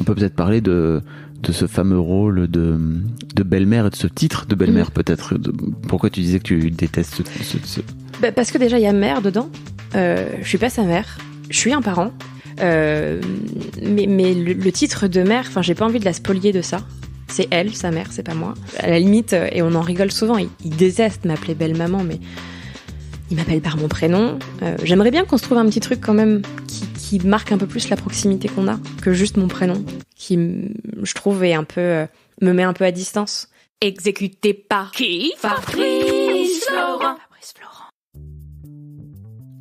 peut peut-être parler de ce fameux rôle de belle-mère et de ce titre de belle-mère peut-être. Pourquoi tu disais que tu détestes ce... Parce que déjà il y a mère dedans. Je suis pas sa mère. Je suis un parent. Mais le titre de mère, enfin j'ai pas envie de la spolier de ça. C'est elle, sa mère, c'est pas moi. À la limite, et on en rigole souvent, il déteste m'appeler belle-maman, mais il m'appelle par mon prénom. J'aimerais bien qu'on se trouve un petit truc quand même qui marque un peu plus la proximité qu'on a que juste mon prénom, qui, je trouve, est un peu, me met un peu à distance. Exécuté par qui? Fabrice Florent.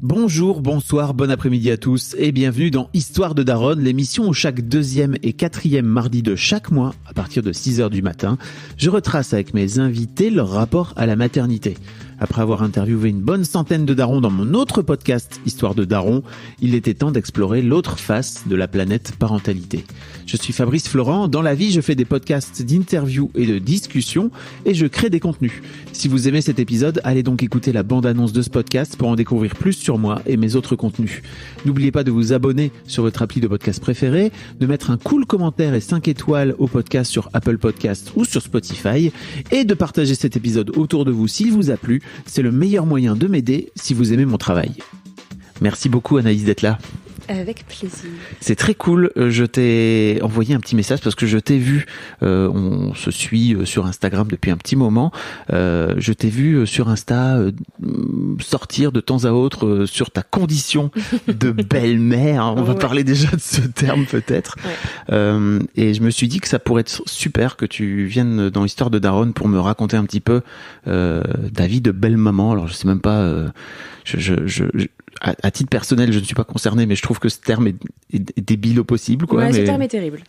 Bonjour, bonsoir, bon après-midi à tous et bienvenue dans Histoire de Daronne, l'émission où chaque 2e et 4e mardi de chaque mois, à partir de 6h du matin, je retrace avec mes invités leur rapport à la maternité. Après avoir interviewé une bonne centaine de darons dans mon autre podcast, Histoire de Daron, il était temps d'explorer l'autre face de la planète parentalité. Je suis Fabrice Florent, dans la vie je fais des podcasts d'interviews et de discussions et je crée des contenus. Si vous aimez cet épisode, allez donc écouter la bande-annonce de ce podcast pour en découvrir plus sur moi et mes autres contenus. N'oubliez pas de vous abonner sur votre appli de podcast préféré, de mettre un cool commentaire et 5 étoiles au podcast sur Apple Podcasts ou sur Spotify et de partager cet épisode autour de vous s'il vous a plu. C'est le meilleur moyen de m'aider si vous aimez mon travail. Merci beaucoup Anaïs d'être là. Avec plaisir. C'est très cool. Je t'ai envoyé un petit message parce que je t'ai vu. On se suit sur Instagram depuis un petit moment. Je t'ai vu sur Insta sortir de temps à autre sur ta condition de belle-mère. On va parler déjà de ce terme peut-être. Ouais. Et je me suis dit que ça pourrait être super que tu viennes dans Histoire de Daronne pour me raconter un petit peu ta vie de belle-maman. Alors je sais même pas. À titre personnel, je ne suis pas concerné, mais je trouve que ce terme est débile au possible, quoi. Ouais, mais ce terme est terrible.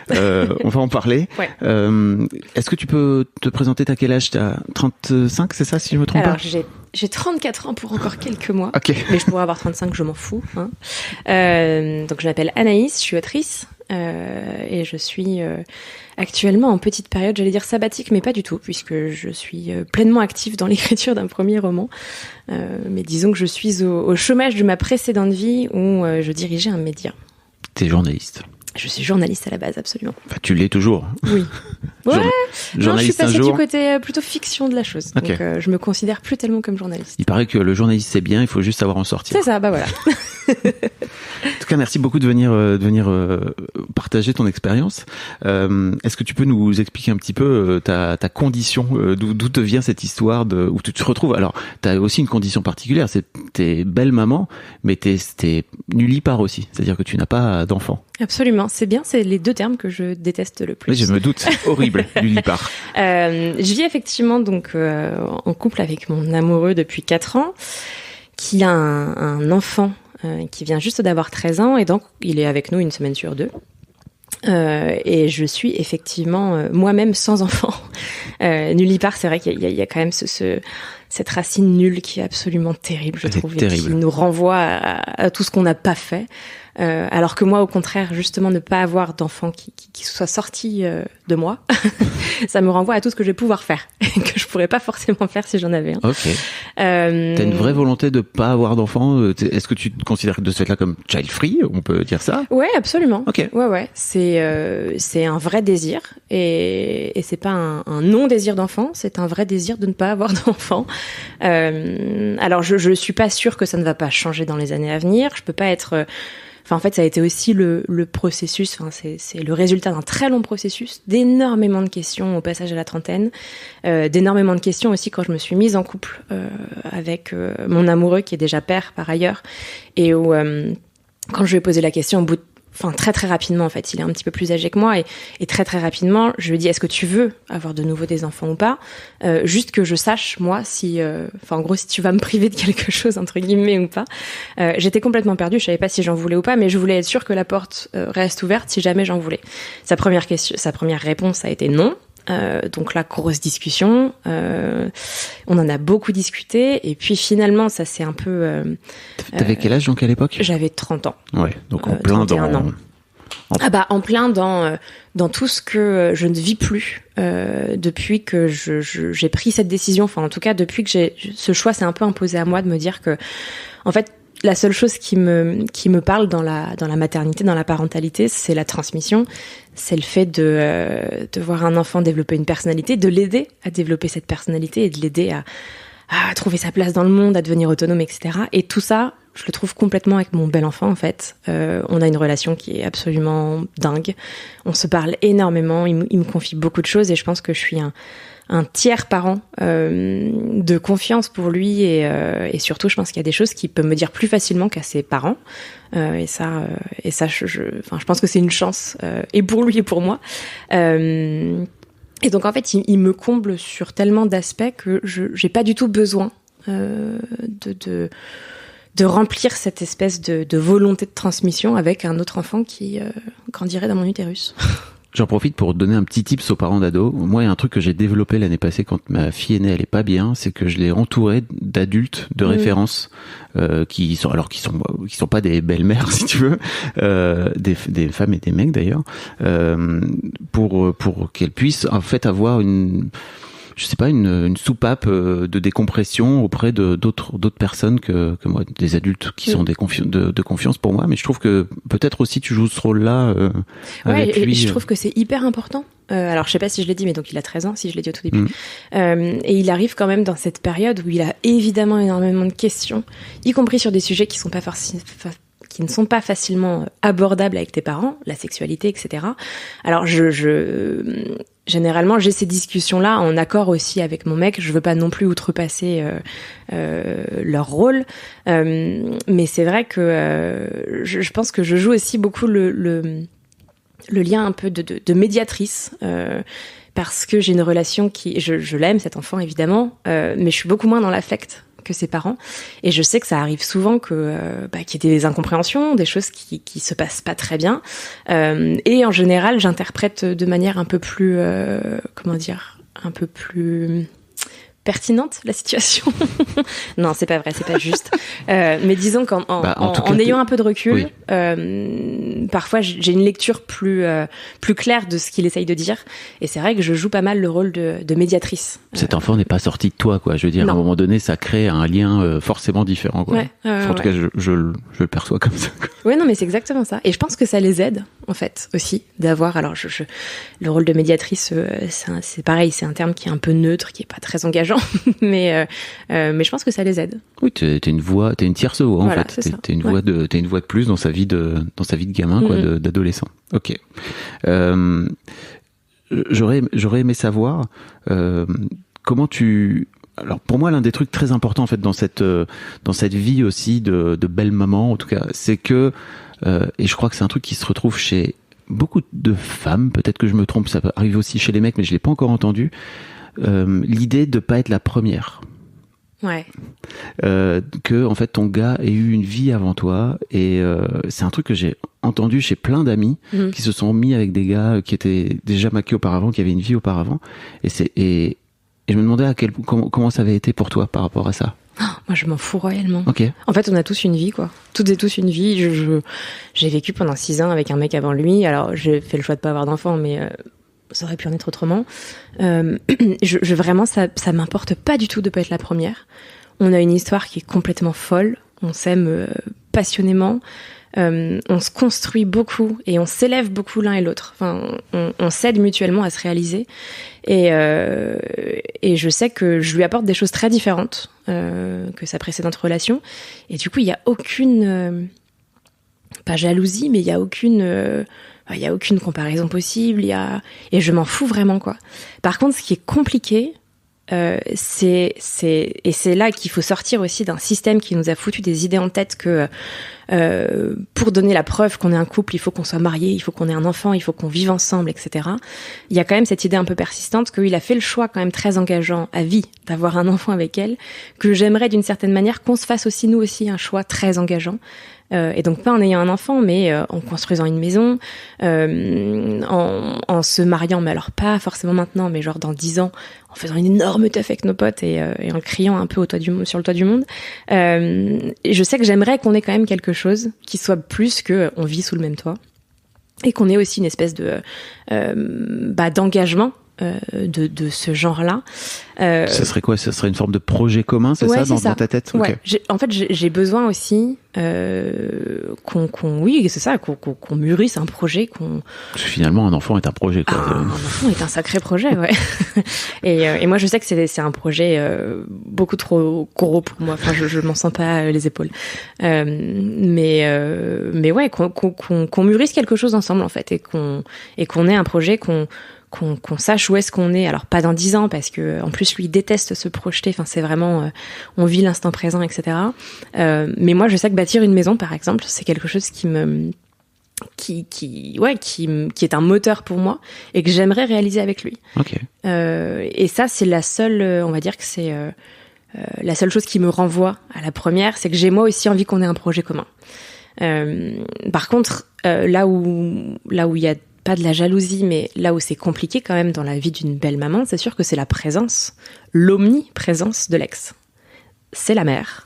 On va en parler. Ouais. Est-ce que tu peux te présenter? T'as quel âge? T'as 35, c'est ça, si je me trompe pas? Alors, j'ai 34 ans pour encore quelques mois. Okay. Mais je pourrais avoir 35, je m'en fous. Hein. Donc, je m'appelle Anaïs, je suis autrice. Et je suis actuellement en petite période, j'allais dire sabbatique, mais pas du tout, puisque je suis pleinement active dans l'écriture d'un premier roman. Mais disons que je suis au chômage de ma précédente vie où je dirigeais un média. T'es journaliste? Je suis journaliste à la base, absolument. Enfin, tu l'es toujours. Oui. Ouais. Non, je suis passée du côté plutôt fiction de la chose. Okay. Donc, je me considère plus tellement comme journaliste. Il paraît que le journaliste c'est bien, il faut juste savoir en sortir. C'est ça, bah voilà. En tout cas, merci beaucoup de venir partager ton expérience. Est-ce que tu peux nous expliquer un petit peu ta condition, d'où te vient cette histoire où tu te retrouves? Alors, t'as aussi une condition particulière, c'est t'es belle maman, mais t'es nullipare aussi, c'est-à-dire que tu n'as pas d'enfant. Absolument, c'est bien, c'est les deux termes que je déteste le plus. Oui, je me doute, horrible, nullipare. Je vis effectivement donc en couple avec mon amoureux depuis 4 ans, qui a un enfant qui vient juste d'avoir 13 ans, et donc il est avec nous une semaine sur 2. Et je suis effectivement moi-même sans enfant. Nullipare, c'est vrai qu'il y a quand même cette racine nulle qui est absolument terrible, je trouve, et qui nous renvoie à tout ce qu'on n'a pas fait. Alors que moi, au contraire, justement, ne pas avoir d'enfant qui soit sorti de moi, ça me renvoie à tout ce que je vais pouvoir faire, que je pourrais pas forcément faire si j'en avais un. Ok. T'as une vraie volonté de pas avoir d'enfant? Est-ce que tu te considères de ce fait-là comme child free? On peut dire ça? Ouais, absolument. Ok. Ouais. C'est un vrai désir, et c'est pas un non-désir d'enfant, c'est un vrai désir de ne pas avoir d'enfant. Alors, je suis pas sûre que ça ne va pas changer dans les années à venir. Je peux pas être... Enfin, en fait, ça a été aussi le processus, enfin, c'est le résultat d'un très long processus, d'énormément de questions au passage à la trentaine, d'énormément de questions aussi quand je me suis mise en couple avec mon amoureux qui est déjà père par ailleurs, et où quand je lui ai posé la question très très rapidement, en fait, il est un petit peu plus âgé que moi, et très très rapidement, je lui ai dit, est-ce que tu veux avoir de nouveau des enfants ou pas? Juste que je sache, moi, si en gros, si tu vas me priver de quelque chose, entre guillemets, ou pas. J'étais complètement perdue, je savais pas si j'en voulais ou pas, mais je voulais être sûre que la porte reste ouverte si jamais j'en voulais. Sa première réponse a été non. Donc la grosse discussion, on en a beaucoup discuté, et puis finalement ça c'est un peu... T'avais quel âge donc à l'époque? J'avais 30 ans. Ouais, donc en plein dans... En plein dans tout ce que je ne vis plus depuis que j'ai pris cette décision, enfin en tout cas depuis que ce choix s'est un peu imposé à moi de me dire que, en fait, la seule chose qui me parle dans la maternité, dans la parentalité, c'est la transmission. C'est le fait de voir un enfant développer une personnalité, de l'aider à développer cette personnalité et de l'aider à trouver sa place dans le monde, à devenir autonome, etc. Et tout ça, je le trouve complètement avec mon bel enfant, en fait. On a une relation qui est absolument dingue. On se parle énormément. Il me confie beaucoup de choses et je pense que je suis un tiers parent de confiance pour lui et surtout, je pense qu'il y a des choses qu'il peut me dire plus facilement qu'à ses parents. Et ça, je pense que c'est une chance et pour lui et pour moi. Et donc en fait, il me comble sur tellement d'aspects que j'ai pas du tout besoin de remplir cette espèce de volonté de transmission avec un autre enfant qui grandirait dans mon utérus. J'en profite pour donner un petit tips aux parents d'ados. Moi, il y a un truc que j'ai développé l'année passée quand ma fille est née, elle est pas bien, c'est que je l'ai entourée d'adultes de référence qui sont pas des belles-mères si tu veux, des femmes et des mecs d'ailleurs, pour qu'elles puissent en fait avoir une soupape de décompression auprès d'autres personnes que moi, des adultes qui sont de confiance pour moi. Mais je trouve que peut-être aussi tu joues ce rôle-là avec lui. Je trouve que c'est hyper important. Alors, je sais pas si je l'ai dit, mais donc il a 13 ans, si je l'ai dit au tout début. Et il arrive quand même dans cette période où il a évidemment énormément de questions, y compris sur des sujets qui ne sont pas facilement abordables avec tes parents, la sexualité, etc. Alors, généralement, j'ai ces discussions-là en accord aussi avec mon mec. Je veux pas non plus outrepasser leur rôle, mais c'est vrai que je pense que je joue aussi beaucoup le lien un peu de médiatrice. Parce que j'ai une relation je l'aime, cet enfant, évidemment, mais je suis beaucoup moins dans l'affect que ses parents. Et je sais que ça arrive souvent qu'il y ait des incompréhensions, des choses qui se passent pas très bien. Et en général, j'interprète de manière un peu plus, un peu plus pertinente la situation. Non, c'est pas vrai, c'est pas juste. Mais disons qu'en ayant un peu de recul, parfois j'ai une lecture plus claire de ce qu'il essaye de dire. Et c'est vrai que je joue pas mal le rôle de médiatrice. Cet enfant n'est pas sorti de toi, quoi. Je veux dire, à un moment donné, ça crée un lien forcément différent, quoi. En tout cas, je le perçois comme ça. Ouais, non, mais c'est exactement ça. Et je pense que ça les aide, en fait, aussi, d'avoir. Alors, le rôle de médiatrice, c'est pareil, c'est un terme qui est un peu neutre, qui est pas très engageant. mais je pense que ça les aide. Oui, t'es une voix, t'es une tierce voix en fait. T'es une voix de plus dans sa vie de gamin, quoi, d'adolescent. Ok. J'aurais aimé savoir comment tu. Alors pour moi, l'un des trucs très importants en fait dans cette vie aussi de belle maman, en tout cas, c'est que et je crois que c'est un truc qui se retrouve chez beaucoup de femmes. Peut-être que je me trompe, ça peut arriver aussi chez les mecs, mais je l'ai pas encore entendu. L'idée de pas être la première. Ouais. Que en fait ton gars ait eu une vie avant toi et c'est un truc que j'ai entendu chez plein d'amis qui se sont mis avec des gars qui étaient déjà maqués auparavant, qui avaient une vie auparavant et je me demandais comment ça avait été pour toi par rapport à ça. Moi, je m'en fous royalement. Okay. En fait, on a tous une vie, quoi. Toutes et tous une vie. J'ai vécu pendant 6 ans avec un mec avant lui. Alors, j'ai fait le choix de pas avoir d'enfant, mais ça aurait pu en être autrement. Vraiment, ça m'importe pas du tout de pas être la première. On a une histoire qui est complètement folle. On s'aime passionnément. On se construit beaucoup et on s'élève beaucoup l'un et l'autre. Enfin, on s'aide mutuellement à se réaliser. Et je sais que je lui apporte des choses très différentes que sa précédente relation. Et du coup, il y a aucune pas jalousie, mais il y a aucune comparaison possible. Et je m'en fous vraiment, quoi. Par contre, ce qui est compliqué, c'est là qu'il faut sortir aussi d'un système qui nous a foutu des idées en tête que pour donner la preuve qu'on est un couple, il faut qu'on soit marié, il faut qu'on ait un enfant, il faut qu'on vive ensemble, etc. Il y a quand même cette idée un peu persistante qu'il a fait le choix quand même très engageant à vie d'avoir un enfant avec elle, que j'aimerais d'une certaine manière qu'on se fasse aussi nous aussi un choix très engageant. Et donc pas en ayant un enfant, mais en construisant une maison, en se mariant, mais alors pas forcément maintenant, mais genre dans 10 ans, en faisant une énorme teuf avec nos potes et en le criant un peu sur le toit du monde. Et je sais que j'aimerais qu'on ait quand même quelque chose qui soit plus que on vit sous le même toit et qu'on ait aussi une espèce de d'engagement de ce genre-là. Ça serait quoi? Ça serait une forme de projet commun, c'est ça, dans ta tête? Ouais. Okay. En fait, j'ai besoin aussi qu'on mûrisse un projet. Finalement, un enfant est un projet, quoi. Un enfant est un sacré projet, ouais. et moi, je sais que c'est un projet beaucoup trop gros pour moi. Enfin, je m'en sens pas les épaules. Mais ouais, qu'on mûrisse quelque chose ensemble, en fait, et qu'on ait un projet qu'on sache où est-ce qu'on est. Alors pas dans 10 ans, parce que en plus lui il déteste se projeter. Enfin, c'est vraiment on vit l'instant présent, etc. Mais moi je sais que bâtir une maison, par exemple, c'est quelque chose qui est un moteur pour moi et que j'aimerais réaliser avec lui. Okay. Et ça, c'est la seule, on va dire que c'est la seule chose qui me renvoie à la première, c'est que j'ai moi aussi envie qu'on ait un projet commun. Par contre, là où il y a pas de la jalousie, mais là où c'est compliqué quand même dans la vie d'une belle maman, c'est sûr que c'est la présence, l'omniprésence de l'ex. C'est la mère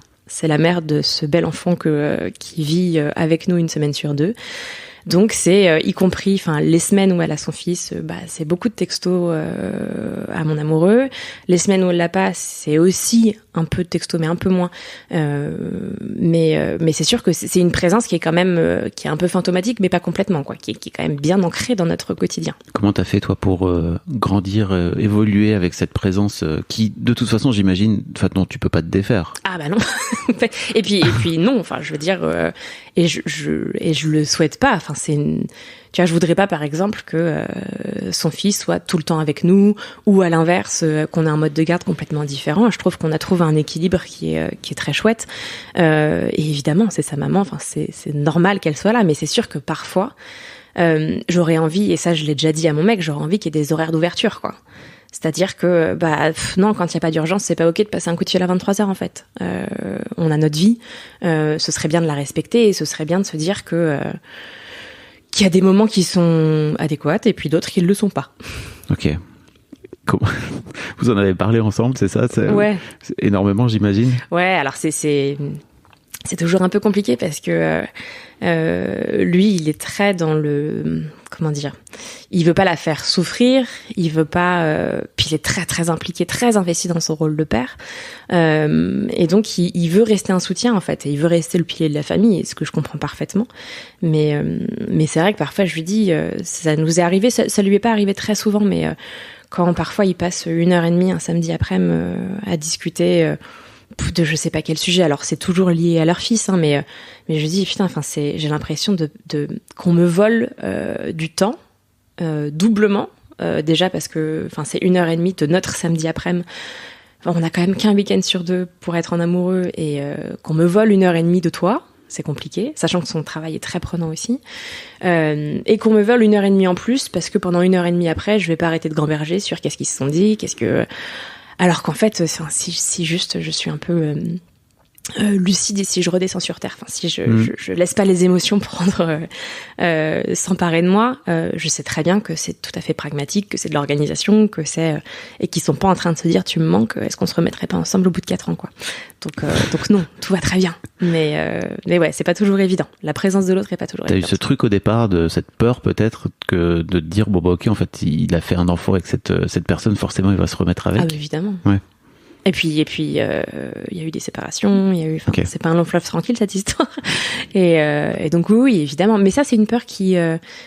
de ce bel enfant qui vit avec nous 1 semaine sur 2. Donc c'est y compris, enfin les semaines où elle a son fils, c'est beaucoup de textos à mon amoureux. Les semaines où elle l'a pas, c'est aussi un peu de textos, mais un peu moins. Mais c'est sûr que c'est une présence qui est quand même qui est un peu fantomatique, mais pas complètement, quoi, qui est quand même bien ancrée dans notre quotidien. Comment t'as fait toi pour grandir, évoluer avec cette présence qui, de toute façon, j'imagine, dont tu peux pas te défaire. Ah bah non. et puis non. Enfin, je veux dire, et je le souhaite pas. Enfin, tu vois, je voudrais pas, par exemple, que son fils soit tout le temps avec nous, ou à l'inverse, qu'on ait un mode de garde complètement différent. Je trouve qu'on a trouvé un équilibre qui est très chouette. Et évidemment, c'est sa maman. Enfin, c'est normal qu'elle soit là, mais c'est sûr que parfois, j'aurais envie, et ça, je l'ai déjà dit à mon mec, j'aurais envie qu'il y ait des horaires d'ouverture, quoi. C'est-à-dire que, non, quand il n'y a pas d'urgence, c'est pas ok de passer un coup de fil à 23h, en fait. On a notre vie. Ce serait bien de la respecter, et ce serait bien de se dire qu'il y a des moments qui sont adéquats et puis d'autres qui ne le sont pas. Ok. Vous en avez parlé ensemble, c'est ça? Ouais. C'est énormément, j'imagine. Ouais, alors c'est toujours un peu compliqué parce que lui, il est très dans le... Comment dire? Il veut pas la faire souffrir, il veut pas... puis il est très très impliqué, très investi dans son rôle de père. Et donc, il veut rester un soutien, en fait. Et il veut rester le pilier de la famille, et ce que je comprends parfaitement. Mais c'est vrai que parfois, je lui dis... ça nous est arrivé, ça lui est pas arrivé très souvent, mais quand parfois il passe 1h30 un samedi après-midi à discuter... de je sais pas quel sujet, alors c'est toujours lié à leur fils, hein, mais je dis putain, enfin j'ai l'impression de qu'on me vole du temps doublement, déjà parce que enfin c'est 1h30 de notre samedi après-midi. Enfin, on a quand même qu'un week-end sur 2 pour être en amoureux, et qu'on me vole 1h30 de toi, c'est compliqué, sachant que son travail est très prenant aussi, et qu'on me vole 1h30 en plus parce que pendant 1h30 après, je vais pas arrêter de gamberger sur qu'est-ce qu'ils se sont dit, alors qu'en fait, si juste je suis un peu lucide, et si je redescends sur terre, enfin si je laisse pas les émotions prendre s'emparer de moi, je sais très bien que c'est tout à fait pragmatique, que c'est de l'organisation, que c'est et qu'ils sont pas en train de se dire tu me manques, est-ce qu'on se remettrait pas ensemble au bout de 4 ans, quoi. Donc non, tout va très bien, mais ouais, c'est pas toujours évident. La présence de l'autre est pas toujours évidente. T'as eu ce truc au départ de cette peur peut-être que de te dire ok, en fait il a fait un enfant avec cette personne, forcément il va se remettre avec. Ah bah, évidemment. Ouais. Et puis il y a eu des séparations, okay. C'est pas un long fleuve tranquille, cette histoire. Et donc oui, évidemment. Mais ça, c'est une peur qui,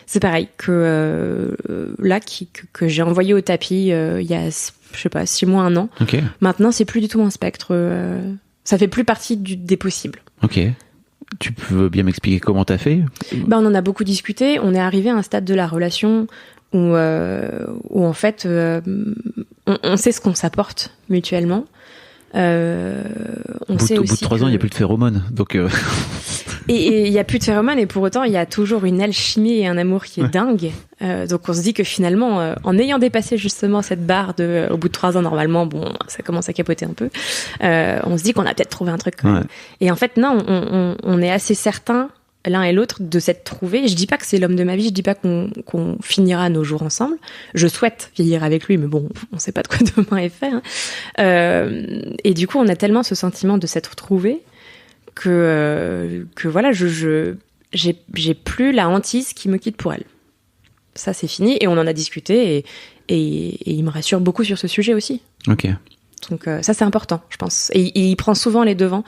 c'est pareil, que j'ai envoyé au tapis il y a, je sais pas, 6 mois, 1 an. Okay. Maintenant, c'est plus du tout un spectre. Ça fait plus partie des possibles. Ok. Tu peux bien m'expliquer comment t'as fait? On en a beaucoup discuté. On est arrivé à un stade de la relation où en fait on sait ce qu'on s'apporte mutuellement. Au bout de 3 ans, il n'y a plus de phéromones. Donc et il n'y a plus de phéromones, et pour autant, il y a toujours une alchimie et un amour qui est dingue. Donc on se dit que finalement, en ayant dépassé justement cette barre au bout de 3 ans, normalement, bon, ça commence à capoter un peu, on se dit qu'on a peut-être trouvé un truc quand même. Ouais. Et en fait, non, on est assez certains l'un et l'autre de s'être trouvés. Je dis pas que c'est l'homme de ma vie, je dis pas qu'on finira nos jours ensemble. Je souhaite vieillir avec lui, mais bon, on sait pas de quoi demain est fait. Hein. Et du coup, on a tellement ce sentiment de s'être trouvés que voilà, j'ai plus la hantise qui me quitte pour elle. Ça, c'est fini, et on en a discuté, et il me rassure beaucoup sur ce sujet aussi. Ok. Donc ça c'est important, je pense. Et il prend souvent les devants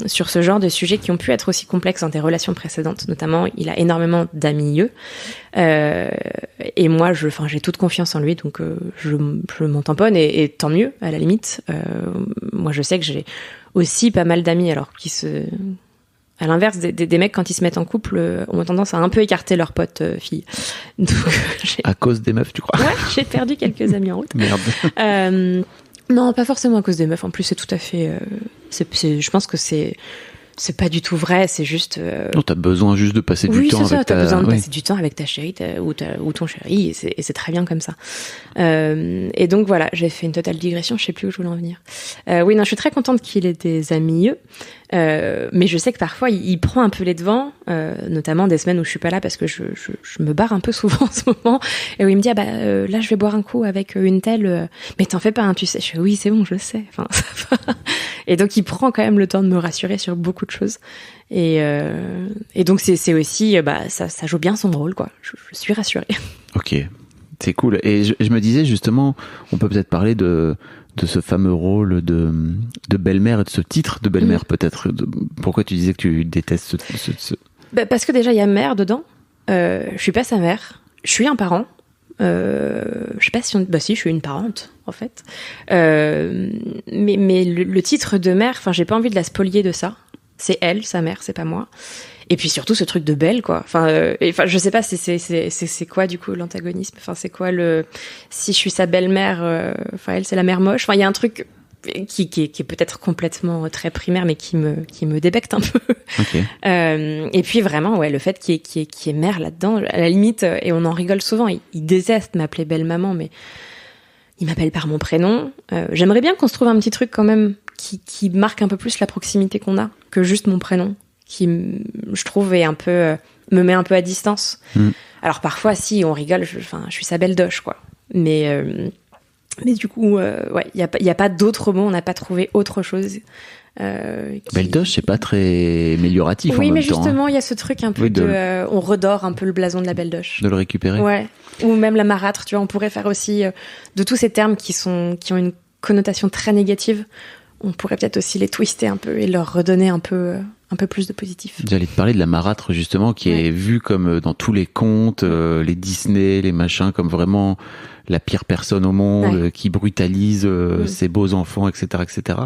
sur ce genre de sujets qui ont pu être aussi complexes dans des relations précédentes. Notamment, il a énormément d'amis et moi, j'ai toute confiance en lui, donc je m'en tamponne et tant mieux à la limite. Moi, je sais que j'ai aussi pas mal d'amis, alors à l'inverse des mecs quand ils se mettent en couple, ont tendance à un peu écarter leurs potes filles. Donc, à cause des meufs, tu crois? Ouais, j'ai perdu quelques amis en route. Merde. Non, pas forcément à cause des meufs. En plus, c'est tout à fait. Je pense que c'est pas du tout vrai. C'est juste. Non, t'as besoin juste de passer du temps avec ta. Oui, c'est ça. T'as besoin de passer du temps avec ta chérie ou ton chéri, et c'est très bien comme ça. Et donc voilà, j'ai fait une totale digression. Je sais plus où je voulais en venir. Oui, non, je suis très contente qu'il ait des amis. Mais je sais que parfois il prend un peu les devants, notamment des semaines où je suis pas là parce que je me barre un peu souvent en ce moment, et où il me dit là je vais boire un coup avec une telle, mais t'en fais pas, hein, tu sais. Je fais oui, c'est bon, je sais. Enfin, ça va. Et donc il prend quand même le temps de me rassurer sur beaucoup de choses, et donc c'est aussi ça joue bien son rôle, quoi. Je suis rassurée. Ok, c'est cool. Et je me disais justement, on peut peut-être parler de ce fameux rôle de belle-mère et de ce titre de belle-mère, peut-être. Pourquoi tu disais que tu détestes ce... Parce que déjà, il y a mère dedans. Je suis pas sa mère. Je suis un parent. Je sais pas si si, je suis une parente, en fait. Mais le titre de mère, j'ai pas envie de la spolier de ça. C'est elle, sa mère, c'est pas moi. Et puis surtout ce truc de belle, quoi. Je sais pas si c'est quoi du coup l'antagonisme. C'est quoi si je suis sa belle-mère, elle c'est la mère moche. Il y a un truc qui est peut-être complètement très primaire, mais qui me débecte un peu. Okay. Et puis vraiment, ouais, le fait qu'il y ait mère là-dedans, à la limite, et on en rigole souvent. Il déteste m'appeler belle maman, mais il m'appelle par mon prénom. J'aimerais bien qu'on se trouve un petit truc quand même qui marque un peu plus la proximité qu'on a que juste mon prénom, qui, je trouve, est un peu me met un peu à distance. Alors parfois, si on rigole, je suis sa belle doche, quoi. Mais du coup, ouais, il y a pas d'autres mots, on n'a pas trouvé autre chose. Belle doche, c'est pas très amélioratif. Oui, en mais même temps, justement, il y a ce truc un peu on redore un peu le blason de la belle doche. De le récupérer. Ouais. Ou même la marâtre, tu vois, on pourrait faire aussi de tous ces termes qui ont une connotation très négative. On pourrait peut-être aussi les twister un peu et leur redonner un peu plus de positif. J'allais te parler de la marâtre, justement, qui est vue comme dans tous les contes, les Disney, les machins, comme vraiment la pire personne au monde, qui brutalise ses beaux enfants, etc., etc.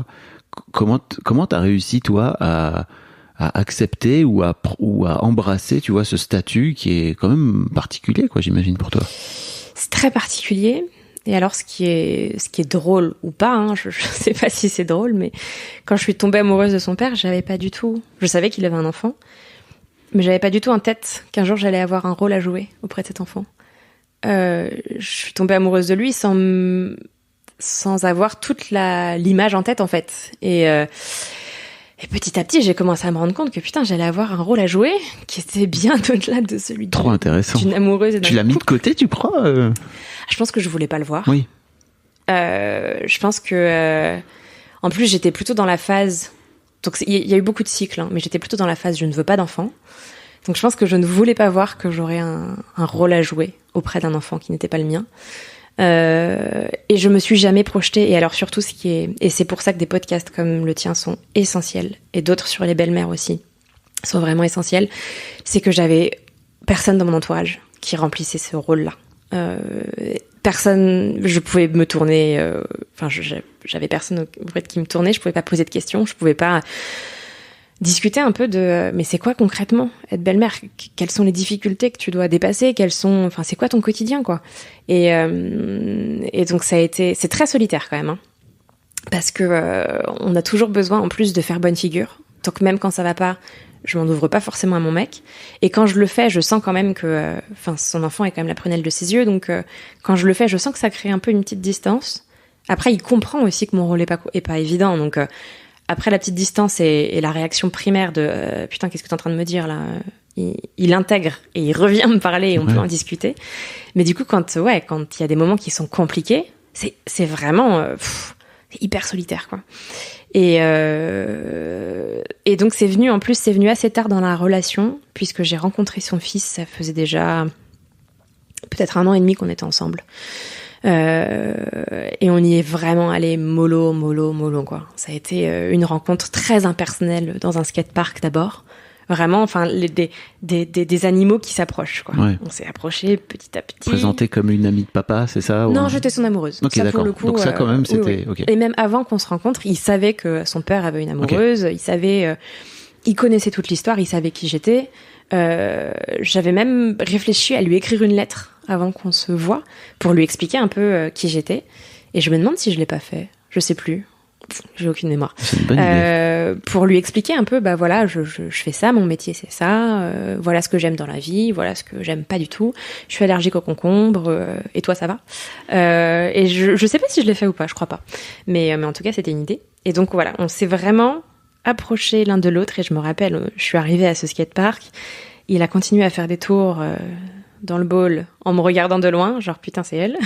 Comment t'as réussi, toi, à accepter ou à embrasser, tu vois, ce statut qui est quand même particulier, quoi, j'imagine, pour toi? C'est très particulier. Et alors, ce qui est drôle ou pas, hein, je sais pas si c'est drôle, mais quand je suis tombée amoureuse de son père, je savais qu'il avait un enfant, mais j'avais pas du tout en tête qu'un jour j'allais avoir un rôle à jouer auprès de cet enfant. Je suis tombée amoureuse de lui sans avoir toute l'image en tête, en fait. Et petit à petit, j'ai commencé à me rendre compte que putain, j'allais avoir un rôle à jouer qui était bien au-delà de celui Trop intéressant. D'une amoureuse et d'un Tu l'as mis de côté, tu crois Je pense que je voulais pas le voir. Oui. Je pense que en plus j'étais plutôt dans la phase. Donc il y a eu beaucoup de cycles, hein, mais j'étais plutôt dans la phase je ne veux pas d'enfant. Donc je pense que je ne voulais pas voir que j'aurais un rôle à jouer auprès d'un enfant qui n'était pas le mien. Et je me suis jamais projetée. Et alors surtout et c'est pour ça que des podcasts comme le tien sont essentiels, et d'autres sur les belles-mères aussi sont vraiment essentiels, c'est que j'avais personne dans mon entourage qui remplissait ce rôle-là. Personne, je pouvais me tourner, j'avais personne auprès de qui me tournait, je pouvais pas poser de questions, je pouvais pas discuter un peu mais c'est quoi concrètement être belle-mère? Quelles sont les difficultés que tu dois dépasser? C'est quoi ton quotidien, quoi? Et donc c'est très solitaire quand même, hein, parce que on a toujours besoin en plus de faire bonne figure. Donc même quand ça va pas, je m'en ouvre pas forcément à mon mec. Et quand je le fais, je sens quand même que, son enfant est quand même la prunelle de ses yeux. Donc quand je le fais, je sens que ça crée un peu une petite distance. Après, il comprend aussi que mon rôle est pas évident. Donc après la petite distance et la réaction primaire de putain, qu'est-ce que t'es en train de me dire là, il intègre et il revient me parler et on peut en discuter. Mais du coup, quand il y a des moments qui sont compliqués, c'est vraiment c'est hyper solitaire, quoi. Et donc c'est venu assez tard dans la relation, puisque j'ai rencontré son fils, ça faisait déjà peut-être 1 an et demi qu'on était ensemble. Et on y est vraiment allé mollo, quoi. Ça a été une rencontre très impersonnelle dans un skatepark d'abord. Vraiment, enfin, des animaux qui s'approchent, quoi. Ouais. On s'est approchés petit à petit. Présenté comme une amie de papa, c'est ça? Non, j'étais son amoureuse. Ok, ça, d'accord. pour le coup, donc ça, quand même, c'était... oui. Okay. Et même avant qu'on se rencontre, il savait que son père avait une amoureuse. Okay. Il savait... il connaissait toute l'histoire, il savait qui j'étais. J'avais même réfléchi à lui écrire une lettre avant qu'on se voie pour lui expliquer un peu qui j'étais. Et je me demande si je l'ai pas fait. Je sais plus. J'ai aucune mémoire. C'est une bonne idée. Pour lui expliquer un peu, bah voilà, je fais ça, mon métier c'est ça, voilà ce que j'aime dans la vie, voilà ce que j'aime pas du tout. Je suis allergique aux concombres, et toi ça va? Et je sais pas si je l'ai fait ou pas, je crois pas. Mais en tout cas c'était une idée. Et donc voilà, on s'est vraiment approchés l'un de l'autre. Et je me rappelle, je suis arrivée à ce skatepark, il a continué à faire des tours dans le bowl en me regardant de loin, genre putain c'est elle.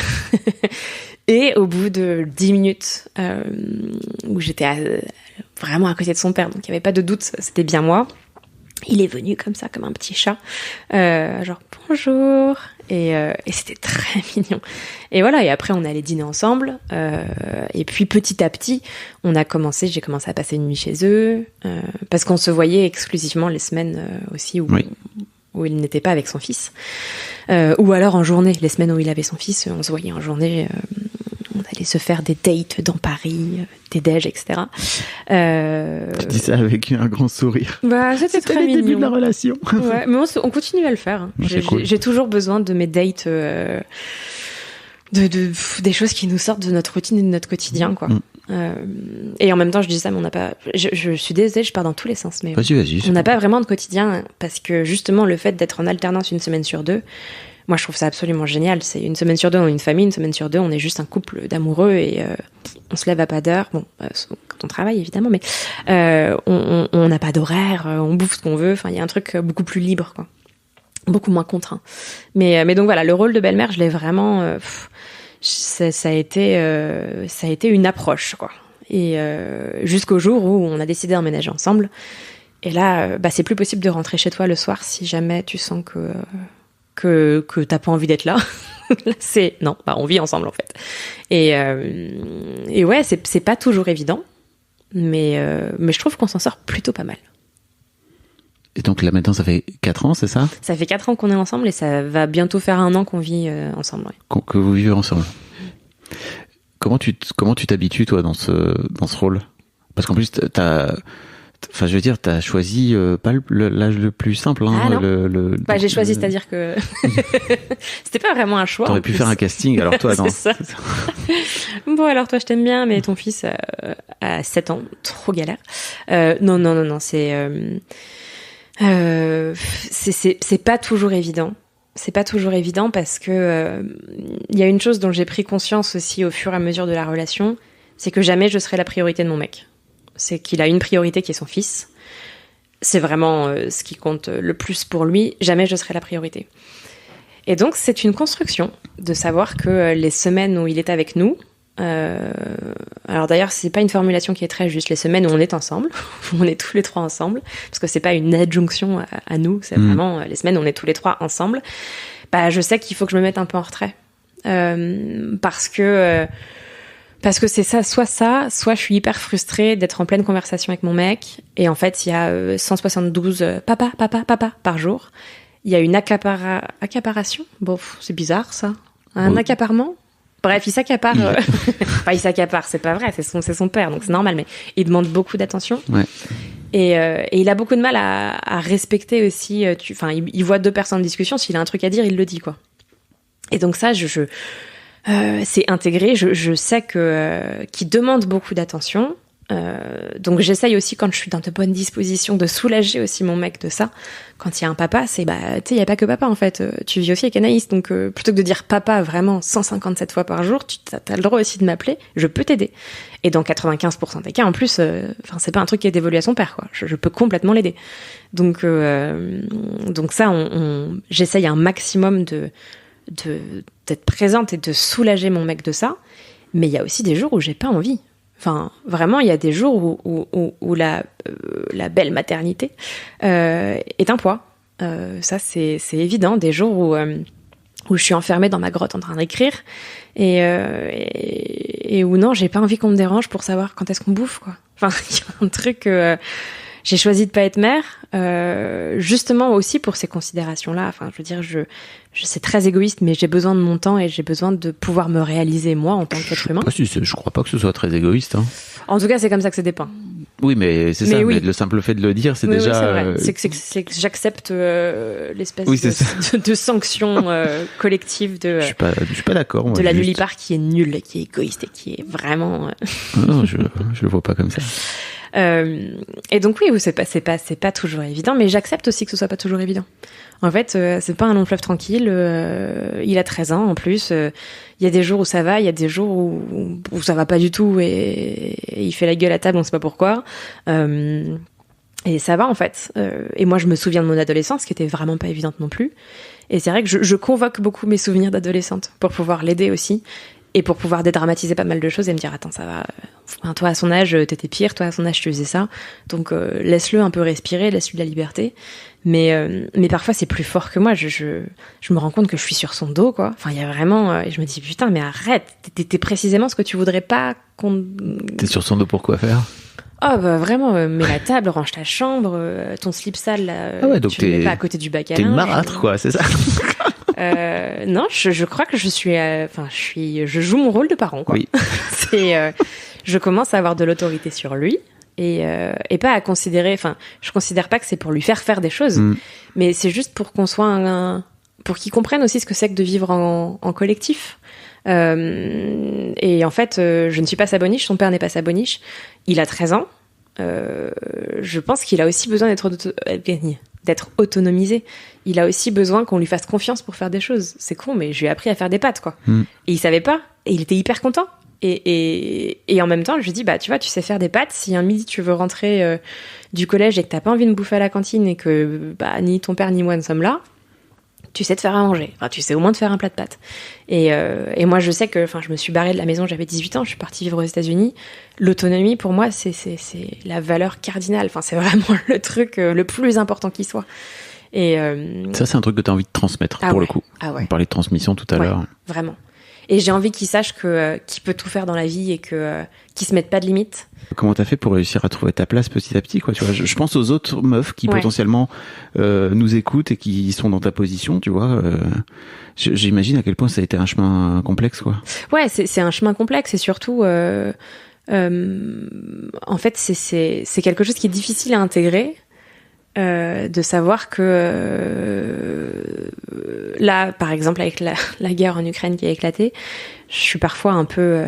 Et au bout de 10 minutes, où j'étais vraiment à côté de son père, donc il n'y avait pas de doute, c'était bien moi, il est venu comme ça, comme un petit chat, genre bonjour, et c'était très mignon. Et voilà, et après on allait dîner ensemble, et puis petit à petit, j'ai commencé à passer une nuit chez eux, parce qu'on se voyait exclusivement les semaines aussi où il n'était pas avec son fils, ou alors en journée, les semaines où il avait son fils, on se voyait en journée, on allait se faire des dates dans Paris, des déj, etc. Tu dis ça avec un grand sourire. Bah, c'était très mignon. Le début de la relation. Ouais, mais on continue à le faire. J'ai toujours besoin de mes dates, des choses qui nous sortent de notre routine et de notre quotidien, quoi. Et en même temps, je dis ça, mais on n'a pas. Je suis désolée, je pars dans tous les sens, mais vas-y, on n'a pas vraiment de quotidien parce que justement, le fait d'être en alternance une semaine sur deux, moi, je trouve ça absolument génial. C'est une semaine sur deux, on est une famille, une semaine sur deux, on est juste un couple d'amoureux et on se lève à pas d'heure. Bon, quand on travaille évidemment, mais on n'a pas d'horaire, on bouffe ce qu'on veut. Enfin, il y a un truc beaucoup plus libre, quoi, beaucoup moins contraint. Mais donc voilà, le rôle de belle-mère, je l'ai vraiment. Ça a été une approche, quoi. Et jusqu'au jour où on a décidé d'emménager ensemble. Et là, c'est plus possible de rentrer chez toi le soir si jamais tu sens que t'as pas envie d'être là. Non, on vit ensemble en fait. Et ouais, c'est pas toujours évident, mais je trouve qu'on s'en sort plutôt pas mal. Et donc là maintenant ça fait 4 ans, c'est ça? Ça fait 4 ans qu'on est ensemble et ça va bientôt faire 1 an qu'on vit ensemble. Ouais. Que vous vivez ensemble. Comment tu t'habitues toi dans ce rôle? Parce qu'en plus t'as choisi pas l'âge le plus simple. Hein, ah non. J'ai choisi, c'est-à-dire que c'était pas vraiment un choix. T'aurais pu faire un casting, alors toi, non. C'est ça. Bon, alors toi, je t'aime bien, mais ton fils a 7 ans, trop galère. Non, c'est pas toujours évident. C'est pas toujours évident parce que il y a une chose dont j'ai pris conscience aussi au fur et à mesure de la relation, c'est que jamais je serai la priorité de mon mec. C'est qu'il a une priorité qui est son fils. C'est vraiment ce qui compte le plus pour lui. Jamais je serai la priorité. Et donc, c'est une construction de savoir que les semaines où il est avec nous... alors d'ailleurs, c'est pas une formulation qui est très juste. Les semaines où on est ensemble, où on est tous les 3 ensemble, parce que c'est pas une adjonction à nous, c'est vraiment les semaines où on est tous les 3 ensemble. Je sais qu'il faut que je me mette un peu en retrait. Parce que c'est ça, soit je suis hyper frustrée d'être en pleine conversation avec mon mec, et en fait, il y a 172 papa par jour. Il y a une accaparation. Bon, c'est bizarre, ça. Un accaparement. Bref, il s'accapare. Il s'accapare, c'est pas vrai, c'est son père, donc c'est normal, mais il demande beaucoup d'attention. Ouais. Et il a beaucoup de mal à respecter aussi. Il voit 2 personnes en discussion, s'il a un truc à dire, il le dit, quoi. Et donc ça, c'est intégré. Je sais qu'il demande beaucoup d'attention. Donc j'essaye aussi, quand je suis dans de bonnes dispositions, de soulager aussi mon mec de ça. Quand il y a un papa, c'est il y a pas que papa en fait. Tu vis aussi avec Anaïs, donc plutôt que de dire papa vraiment 157 fois par jour, tu as le droit aussi de m'appeler. Je peux t'aider. Et dans 95% des cas, en plus, c'est pas un truc qui est dévolu à son père, quoi. Je peux complètement l'aider. Donc ça, j'essaye un maximum d'être présente et de soulager mon mec de ça. Mais il y a aussi des jours où j'ai pas envie. Enfin, vraiment, il y a des jours où la belle maternité est un poids. Ça, c'est évident. Des jours où où je suis enfermée dans ma grotte en train d'écrire et où non, j'ai pas envie qu'on me dérange pour savoir quand est-ce qu'on bouffe, quoi. Enfin, il y a un truc. J'ai choisi de pas être mère, justement aussi pour ces considérations-là. Enfin, je veux dire, c'est très égoïste, mais j'ai besoin de mon temps et j'ai besoin de pouvoir me réaliser moi en tant qu'être humain. Je crois pas que ce soit très égoïste. Hein. En tout cas, c'est comme ça que c'est dépeint. Oui, mais c'est ça. Oui. Mais le simple fait de le dire, c'est déjà. Oui, c'est vrai. C'est que j'accepte l'espèce de sanction collective de. Je suis pas d'accord. Moi, de la nullipare qui est nulle, qui est égoïste et qui est vraiment. Non, je le vois pas comme ça. Et donc oui, c'est pas toujours évident, mais j'accepte aussi que ce soit pas toujours évident. En fait, c'est pas un long fleuve tranquille. Il a 13 ans en plus. Il y a des jours où ça va, il y a des jours où ça va pas du tout et il fait la gueule à table, on sait pas pourquoi. Et ça va en fait. Et moi, je me souviens de mon adolescence, qui était vraiment pas évidente non plus. Et c'est vrai que je convoque beaucoup mes souvenirs d'adolescente pour pouvoir l'aider aussi. Et pour pouvoir dédramatiser pas mal de choses et me dire attends, ça va, enfin, toi à son âge t'étais pire, toi à son âge tu faisais ça, donc laisse-le un peu respirer, laisse-lui de la liberté, mais parfois c'est plus fort que moi, je me rends compte que je suis sur son dos, quoi. Enfin il y a vraiment et je me dis putain mais arrête, t'es précisément ce que tu voudrais pas qu'on. T'es sur son dos pour quoi faire? Oh bah vraiment, mets la table, range ta chambre, ton slip sale là, donc tu le mets pas à côté du bac à linge. T'es une marâtre quoi, c'est ça? Non, je crois que je joue mon rôle de parent, quoi. Oui. Je commence à avoir de l'autorité sur lui et pas à considérer, enfin, je considère pas que c'est pour lui faire des choses, mais c'est juste pour qu'on soit pour qu'il comprenne aussi ce que c'est que de vivre en collectif. Et en fait, je ne suis pas sa boniche, son père n'est pas sa boniche. Il a 13 ans. Je pense qu'il a aussi besoin d'être autonomisé. Il a aussi besoin qu'on lui fasse confiance pour faire des choses. C'est con, mais je lui ai appris à faire des pâtes, quoi. Et il savait pas. Et il était hyper content. Et en même temps, je lui dis, bah, tu vois, tu sais faire des pâtes. Si un midi, tu veux rentrer du collège et que t'as pas envie de bouffer à la cantine et que bah, ni ton père ni moi ne sommes là, tu sais te faire à manger. Enfin, tu sais au moins te faire un plat de pâtes. Et moi, je sais que, enfin, je me suis barrée de la maison, j'avais 18 ans, je suis partie vivre aux États-Unis. L'autonomie, pour moi, c'est la valeur cardinale. Enfin, c'est vraiment le truc le plus important qui soit. Et ça, c'est un truc que tu as envie de transmettre, pour le coup. Ah ouais. On parlait de transmission tout à l'heure. Vraiment. Et j'ai envie qu'il sache qu'il peut tout faire dans la vie et qu'il se mette pas de limites. Comment t'as fait pour réussir à trouver ta place petit à petit, quoi, tu vois, je pense aux autres meufs qui potentiellement nous écoutent et qui sont dans ta position, tu vois. J'imagine à quel point ça a été un chemin complexe, quoi. Ouais, c'est un chemin complexe et surtout, en fait, c'est quelque chose qui est difficile à intégrer. De savoir que là, par exemple, avec la guerre en Ukraine qui a éclaté, je suis parfois un peu...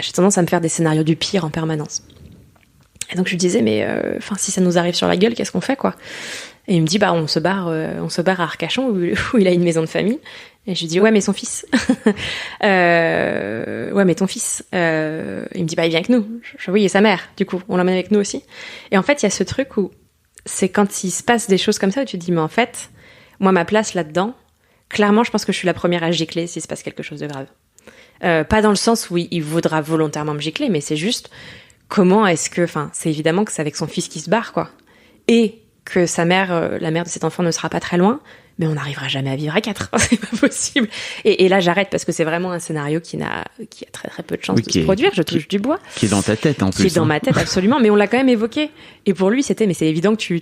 j'ai tendance à me faire des scénarios du pire en permanence. Et donc je lui disais, mais si ça nous arrive sur la gueule, qu'est-ce qu'on fait, quoi? Et il me dit, bah on se barre à Arcachon où il a une maison de famille. Et je lui dis, ouais, mais son fils. Ouais, mais ton fils. Il me dit, bah il vient avec nous. Oui, et sa mère, du coup, on l'emmène avec nous aussi. Et en fait, il y a ce truc où c'est quand il se passe des choses comme ça où tu te dis, mais en fait, moi, ma place là-dedans, clairement, je pense que je suis la première à gicler s'il se passe quelque chose de grave. Pas dans le sens où il voudra volontairement me gicler, mais c'est juste comment est-ce que... Enfin, c'est évidemment que c'est avec son fils qui se barre, quoi. Et que sa mère, la mère de cet enfant ne sera pas très loin, mais on n'arrivera jamais à vivre à 4. C'est pas possible. Et là, j'arrête parce que c'est vraiment un scénario qui a très très peu de chances de se produire. Je touche du bois. Qui est dans ta tête, en plus. Qui est dans ma tête, absolument. Mais on l'a quand même évoqué. Et pour lui, mais c'est évident que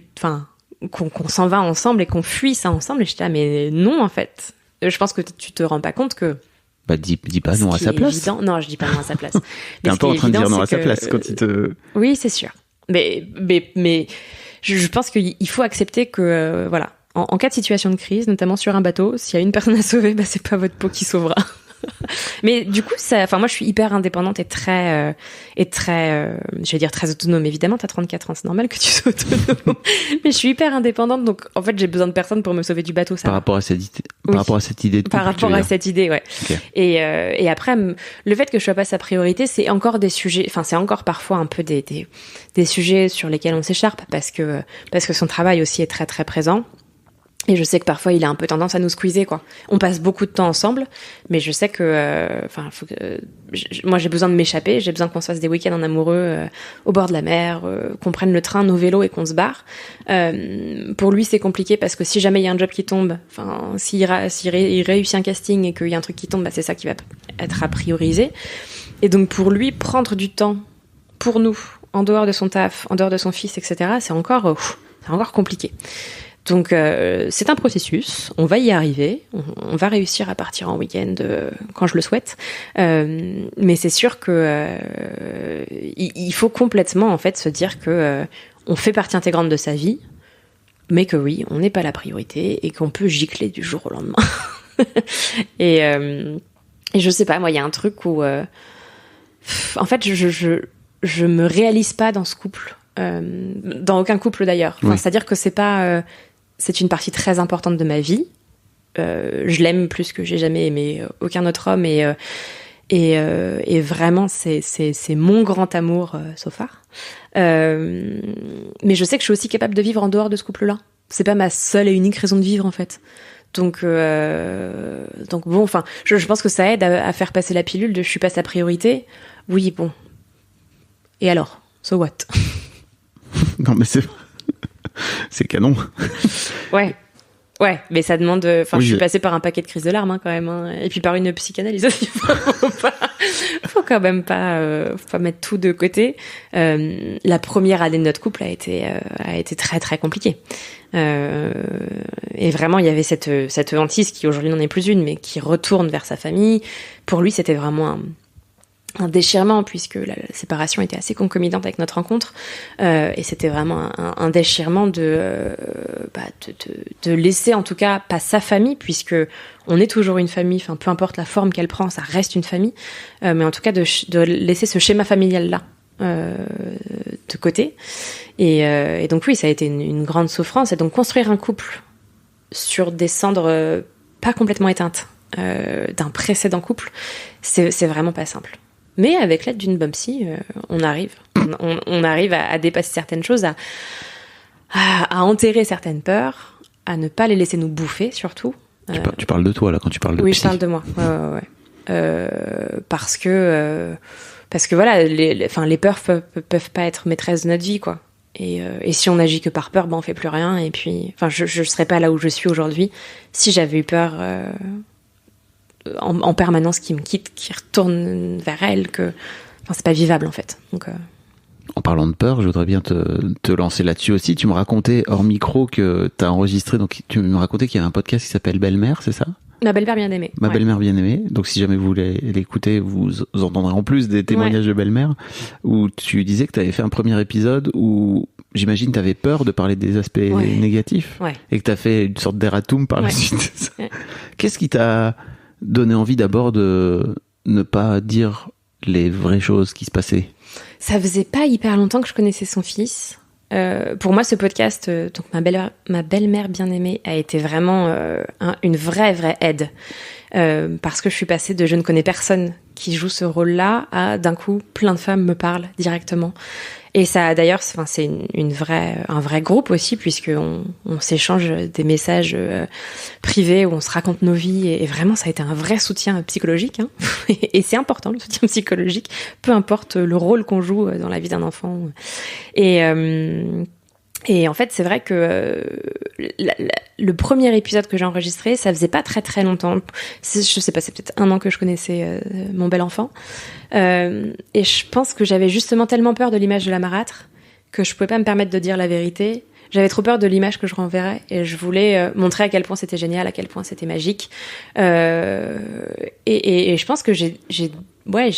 qu'on s'en va ensemble et qu'on fuit ça ensemble. Et j'étais là, mais non, en fait. Je pense que tu te rends pas compte que... Bah, dis pas non à sa place. Évident. Non, je dis pas non à sa place. T'es un peu en train de dire non à sa place quand il te... Oui, c'est sûr. Mais je pense qu'il faut accepter que, voilà. En cas de situation de crise, notamment sur un bateau, s'il y a une personne à sauver, bah c'est pas votre peau qui sauvera. Mais du coup, moi je suis hyper indépendante et très, je vais dire très autonome. Évidemment, t'as 34 ans, c'est normal que tu sois autonome. Mais je suis hyper indépendante, donc en fait j'ai besoin de personne pour me sauver du bateau. Par rapport à cette idée. Par rapport à cette idée, ouais. Okay. Et après, le fait que je sois pas sa priorité, c'est encore des sujets. Enfin, c'est encore parfois un peu des sujets sur lesquels on s'écharpe parce que son travail aussi est très très présent. Et je sais que parfois il a un peu tendance à nous squeezer, quoi. On passe beaucoup de temps ensemble, mais je sais que, moi j'ai besoin de m'échapper, j'ai besoin qu'on se fasse des week-ends en amoureux au bord de la mer, qu'on prenne le train, nos vélos et qu'on se barre. Pour lui c'est compliqué parce que si jamais il y a un job qui tombe, s'il réussit un casting et qu'il y a un truc qui tombe, bah c'est ça qui va être à prioriser. Et donc pour lui, prendre du temps pour nous, en dehors de son taf, en dehors de son fils, etc., c'est encore compliqué. Donc c'est un processus, on va y arriver, on va réussir à partir en week-end quand je le souhaite, mais c'est sûr que il faut complètement en fait se dire que on fait partie intégrante de sa vie, mais que oui, on n'est pas la priorité et qu'on peut gicler du jour au lendemain. et je sais pas, moi il y a un truc où en fait je me réalise pas dans ce couple, dans aucun couple d'ailleurs. Enfin, c'est-à-dire que c'est une partie très importante de ma vie. Je l'aime plus que j'ai jamais aimé aucun autre homme et vraiment c'est mon grand amour so far. Mais je sais que je suis aussi capable de vivre en dehors de ce couple-là. C'est pas ma seule et unique raison de vivre en fait. Donc bon, enfin, je pense que ça aide à faire passer la pilule de je suis pas sa priorité. Oui, bon. Et alors, so what? Non mais c'est canon. Ouais, mais ça demande. Enfin, oui, je suis passée par un paquet de crises de larmes quand même, hein, et puis par une psychanalyse aussi. Faut quand même pas mettre tout de côté. La première année de notre couple a été très très compliquée. Et vraiment, il y avait cette hantise qui aujourd'hui n'en est plus une, mais qui retourne vers sa famille. Pour lui, c'était vraiment un déchirement puisque la séparation était assez concomitante avec notre rencontre et c'était vraiment un déchirement de laisser en tout cas pas sa famille puisque on est toujours une famille, enfin peu importe la forme qu'elle prend, ça reste une famille, mais en tout cas de laisser ce schéma familial là de côté et donc oui, ça a été une grande souffrance et donc construire un couple sur des cendres pas complètement éteintes d'un précédent couple, c'est vraiment pas simple. Mais avec l'aide d'une Bumpsy, on arrive à dépasser certaines choses, à enterrer certaines peurs, à ne pas les laisser nous bouffer surtout. Tu parles de toi là quand tu parles de oui, psy. Je parle de moi. Ouais. Parce que voilà, les peurs peuvent pas être maîtresses de notre vie, quoi. Et si on agit que par peur, on fait plus rien. Et puis, enfin, je serais pas là où je suis aujourd'hui si j'avais eu peur. En permanence qui me quitte, qui retourne vers elle, c'est pas vivable en fait. Donc, En parlant de peur, je voudrais bien te lancer là-dessus aussi. Tu me racontais hors micro que t'as enregistré, donc tu me racontais qu'il y avait un podcast qui s'appelle Belle-Mère, c'est ça? Ma belle-mère bien aimée. Ma belle-mère bien aimée. Donc si jamais vous voulez l'écouter, vous entendrez en plus des témoignages de belle-mère où tu disais que tu avais fait un premier épisode où j'imagine tu avais peur de parler des aspects négatifs et que tu as fait une sorte d'erratum par la suite. Qu'est-ce qui t'a donné envie d'abord de ne pas dire les vraies choses qui se passaient? Ça faisait pas hyper longtemps que je connaissais son fils. Pour moi, ce podcast, donc ma belle-mère bien aimée, a été vraiment une vraie aide. Parce que je suis passée de je ne connais personne qui joue ce rôle-là à d'un coup plein de femmes me parlent directement. Et ça, d'ailleurs, c'est un vrai groupe aussi, puisqu'on s'échange des messages privés où on se raconte nos vies. Et vraiment, ça a été un vrai soutien psychologique. Hein. Et c'est important, le soutien psychologique, peu importe le rôle qu'on joue dans la vie d'un enfant. Et en fait, c'est vrai que le premier épisode que j'ai enregistré, ça faisait pas très longtemps. Je sais pas, c'est peut-être 1 an que je connaissais mon bel enfant. Et je pense que j'avais justement tellement peur de l'image de la marâtre que je pouvais pas me permettre de dire la vérité. J'avais trop peur de l'image que je renverrais et je voulais montrer à quel point c'était génial, à quel point c'était magique. Et je pense que j'ai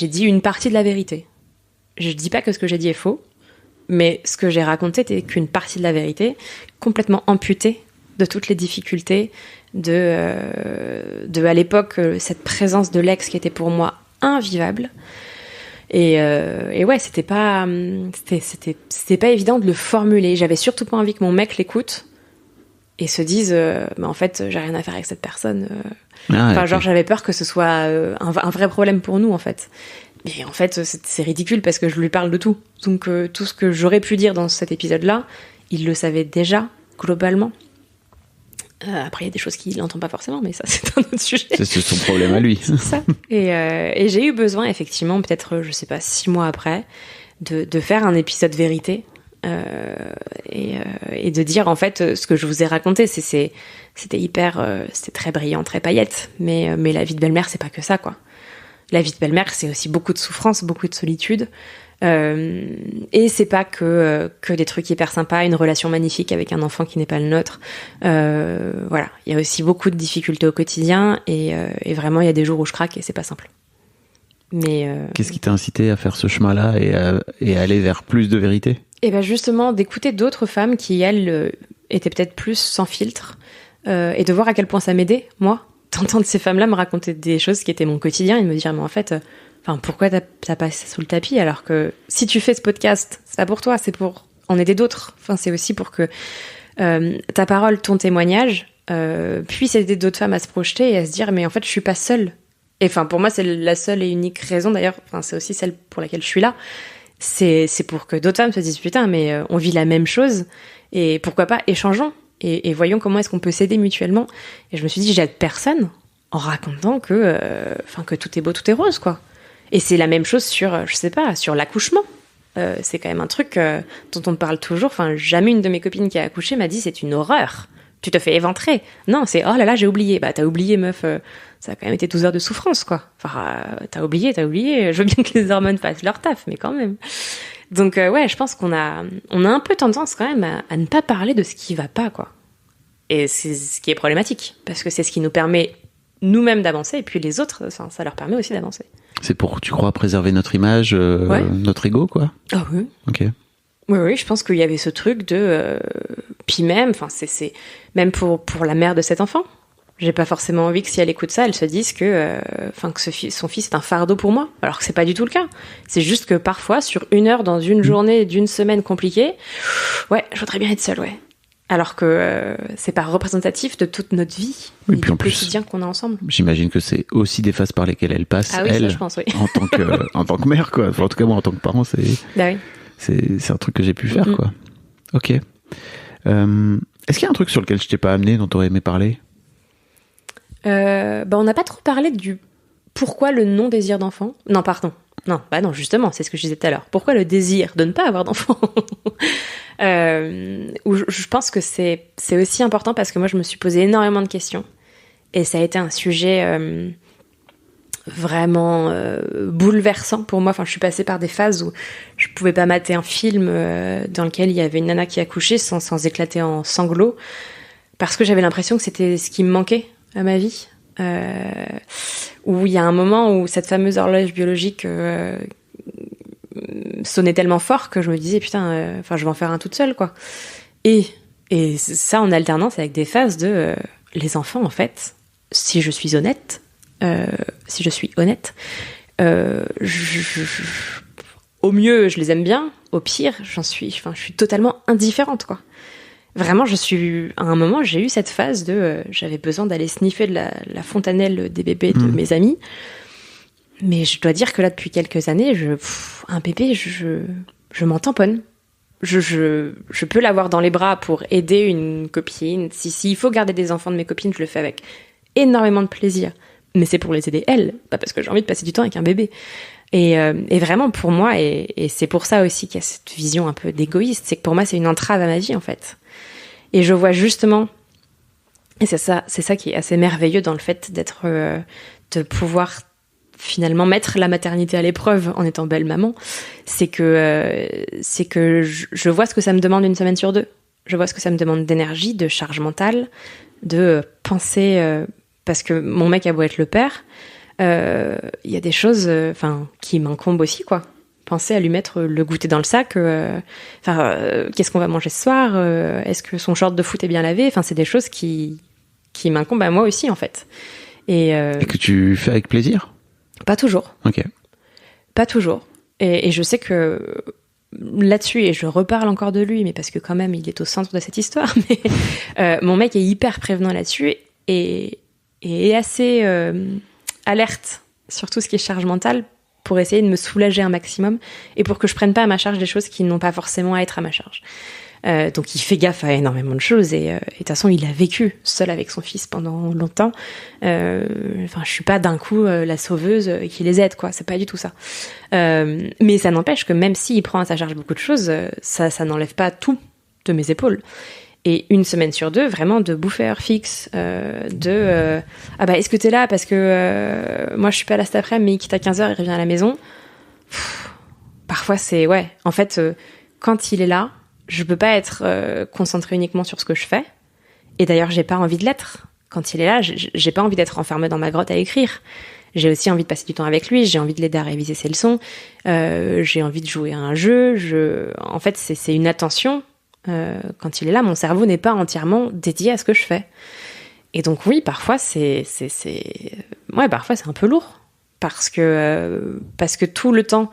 dit une partie de la vérité. Je dis pas que ce que j'ai dit est faux. Mais ce que j'ai raconté n'était qu'une partie de la vérité, complètement amputée de toutes les difficultés, de à l'époque, cette présence de l'ex qui était pour moi invivable. Et ouais, c'était pas évident de le formuler. J'avais surtout pas envie que mon mec l'écoute et se dise, mais en fait, j'ai rien à faire avec cette personne. J'avais peur que ce soit un vrai problème pour nous, en fait. Mais en fait, c'est ridicule parce que je lui parle de tout. Donc, tout ce que j'aurais pu dire dans cet épisode-là, il le savait déjà, globalement. Après, il y a des choses qu'il n'entend pas forcément, mais ça, c'est un autre sujet. C'est son problème à lui. C'est ça. Et j'ai eu besoin, effectivement, peut-être, je sais pas, 6 mois après, de faire un épisode vérité. Et de dire, en fait, ce que je vous ai raconté, c'était c'était très brillant, très paillette. Mais la vie de belle-mère, c'est pas que ça, quoi. La vie de belle-mère, c'est aussi beaucoup de souffrance, beaucoup de solitude. Et c'est pas que des trucs hyper sympas, une relation magnifique avec un enfant qui n'est pas le nôtre. Voilà, il y a aussi beaucoup de difficultés au quotidien et vraiment il y a des jours où je craque et c'est pas simple. Mais qu'est-ce qui t'a incité à faire ce chemin-là et à aller vers plus de vérité? Et ben justement d'écouter d'autres femmes qui elles étaient peut-être plus sans filtre et de voir à quel point ça m'aidait moi d'entendre ces femmes-là me raconter des choses qui étaient mon quotidien et de me dire mais en fait pourquoi t'as passé ça sous le tapis alors que si tu fais ce podcast, c'est pas pour toi, c'est pour en aider d'autres. Enfin, c'est aussi pour que ta parole, ton témoignage puisse aider d'autres femmes à se projeter et à se dire mais en fait je suis pas seule. Et enfin pour moi c'est la seule et unique raison d'ailleurs. Enfin c'est aussi celle pour laquelle je suis là. C'est pour que d'autres femmes se disent putain mais on vit la même chose et pourquoi pas échangeons et voyons comment est-ce qu'on peut s'aider mutuellement. Et je me suis dit j'aide personne en racontant que tout est beau, tout est rose quoi. Et c'est la même chose sur, je sais pas, sur l'accouchement. C'est quand même un truc dont on parle toujours. Enfin, jamais une de mes copines qui a accouché m'a dit c'est une horreur. Tu te fais éventrer. Non, c'est oh là là, j'ai oublié. Bah, t'as oublié, meuf. Ça a quand même été 12 heures de souffrance, quoi. Enfin, t'as oublié. Je veux bien que les hormones fassent leur taf, mais quand même. Donc, ouais, je pense qu'on a un peu tendance quand même à ne pas parler de ce qui va pas, quoi. Et c'est ce qui est problématique. Parce que c'est ce qui nous permet nous-mêmes d'avancer. Et puis les autres, ça leur permet aussi d'avancer. C'est pour, tu crois, préserver notre image, ouais. Notre ego, quoi? Ah oui. Ok. Oui, je pense qu'il y avait ce truc de... Puis même, c'est même pour la mère de cet enfant. J'ai pas forcément envie que si elle écoute ça, elle se dise que son fils est un fardeau pour moi. Alors que c'est pas du tout le cas. C'est juste que parfois, sur 1 heure dans une journée d'une semaine compliquée, ouais, je voudrais bien être seule, ouais. Alors que c'est pas représentatif de toute notre vie, oui, du quotidien qu'on a ensemble. J'imagine que c'est aussi des phases par lesquelles elle passe, ah oui, elle, ça, je pense, oui. en tant que mère, quoi. Enfin, en tout cas, moi, en tant que parent, bah oui. c'est un truc que j'ai pu faire, quoi. Ok. Est-ce qu'il y a un truc sur lequel je t'ai pas amené, dont t'aurais aimé parler? On n'a pas trop parlé du pourquoi le non-désir d'enfant. Non, pardon. Non, justement, c'est ce que je disais tout à l'heure. Pourquoi le désir de ne pas avoir d'enfant? Où je pense que c'est aussi important parce que moi, je me suis posé énormément de questions. Et ça a été un sujet vraiment bouleversant pour moi. Enfin, je suis passée par des phases où je pouvais pas mater un film dans lequel il y avait une nana qui accouchait sans éclater en sanglots parce que j'avais l'impression que c'était ce qui me manquait à ma vie. Où il y a un moment où cette fameuse horloge biologique sonnait tellement fort que je me disais putain, je vais en faire un toute seule, quoi. Et ça en alternance avec des phases de les enfants, en fait, si je suis honnête, au mieux, je les aime bien. Au pire, je suis totalement indifférente, quoi. Vraiment, à un moment, j'ai eu cette phase de... j'avais besoin d'aller sniffer de la fontanelle des bébés de mes amis. Mais je dois dire que là, depuis quelques années, un bébé, je m'en tamponne. Je peux l'avoir dans les bras pour aider une copine. Si il faut garder des enfants de mes copines, je le fais avec énormément de plaisir. Mais c'est pour les aider, elles, pas parce que j'ai envie de passer du temps avec un bébé. Et vraiment, pour moi, et c'est pour ça aussi qu'il y a cette vision un peu d'égoïste, c'est que pour moi, c'est une entrave à ma vie, en fait. Et je vois justement, et c'est ça qui est assez merveilleux dans le fait de pouvoir finalement mettre la maternité à l'épreuve en étant belle maman, c'est que je vois ce que ça me demande 1 semaine sur 2. Je vois ce que ça me demande d'énergie, de charge mentale, de penser, parce que mon mec a beau être le père, il y a des choses qui m'incombent aussi, quoi. Penser à lui mettre le goûter dans le sac, qu'est-ce qu'on va manger ce soir, est-ce que son short de foot est bien lavé, enfin c'est des choses qui m'incombent à moi aussi, en fait. Et que tu fais avec plaisir? Pas toujours. Ok. Pas toujours. Et je sais que là-dessus, et je reparle encore de lui, mais parce que quand même il est au centre de cette histoire, mais mon mec est hyper prévenant là-dessus et est assez alerte sur tout ce qui est charge mentale pour essayer de me soulager un maximum et pour que je prenne pas à ma charge des choses qui n'ont pas forcément à être à ma charge. Donc il fait gaffe à énormément de choses et de toute façon il a vécu seul avec son fils pendant longtemps. Enfin je suis pas d'un coup la sauveuse qui les aide quoi, c'est pas du tout ça. Mais ça n'empêche que même s'il prend à sa charge beaucoup de choses, ça n'enlève pas tout de mes épaules. Et une semaine sur deux, vraiment de bouffer à heure fixe, ah bah est-ce que t'es là parce que moi je suis pas là cet après-midi, mais il quitte à 15h, il revient à la maison. Parfois c'est en fait quand il est là, je peux pas être concentrée uniquement sur ce que je fais. Et d'ailleurs, j'ai pas envie de l'être. Quand il est là, j'ai pas envie d'être enfermée dans ma grotte à écrire. J'ai aussi envie de passer du temps avec lui, j'ai envie de l'aider à réviser ses leçons, j'ai envie de jouer à un jeu. En fait, c'est une attention. Quand il est là, mon cerveau n'est pas entièrement dédié à ce que je fais. Et donc oui, parfois parfois c'est un peu lourd parce que tout le temps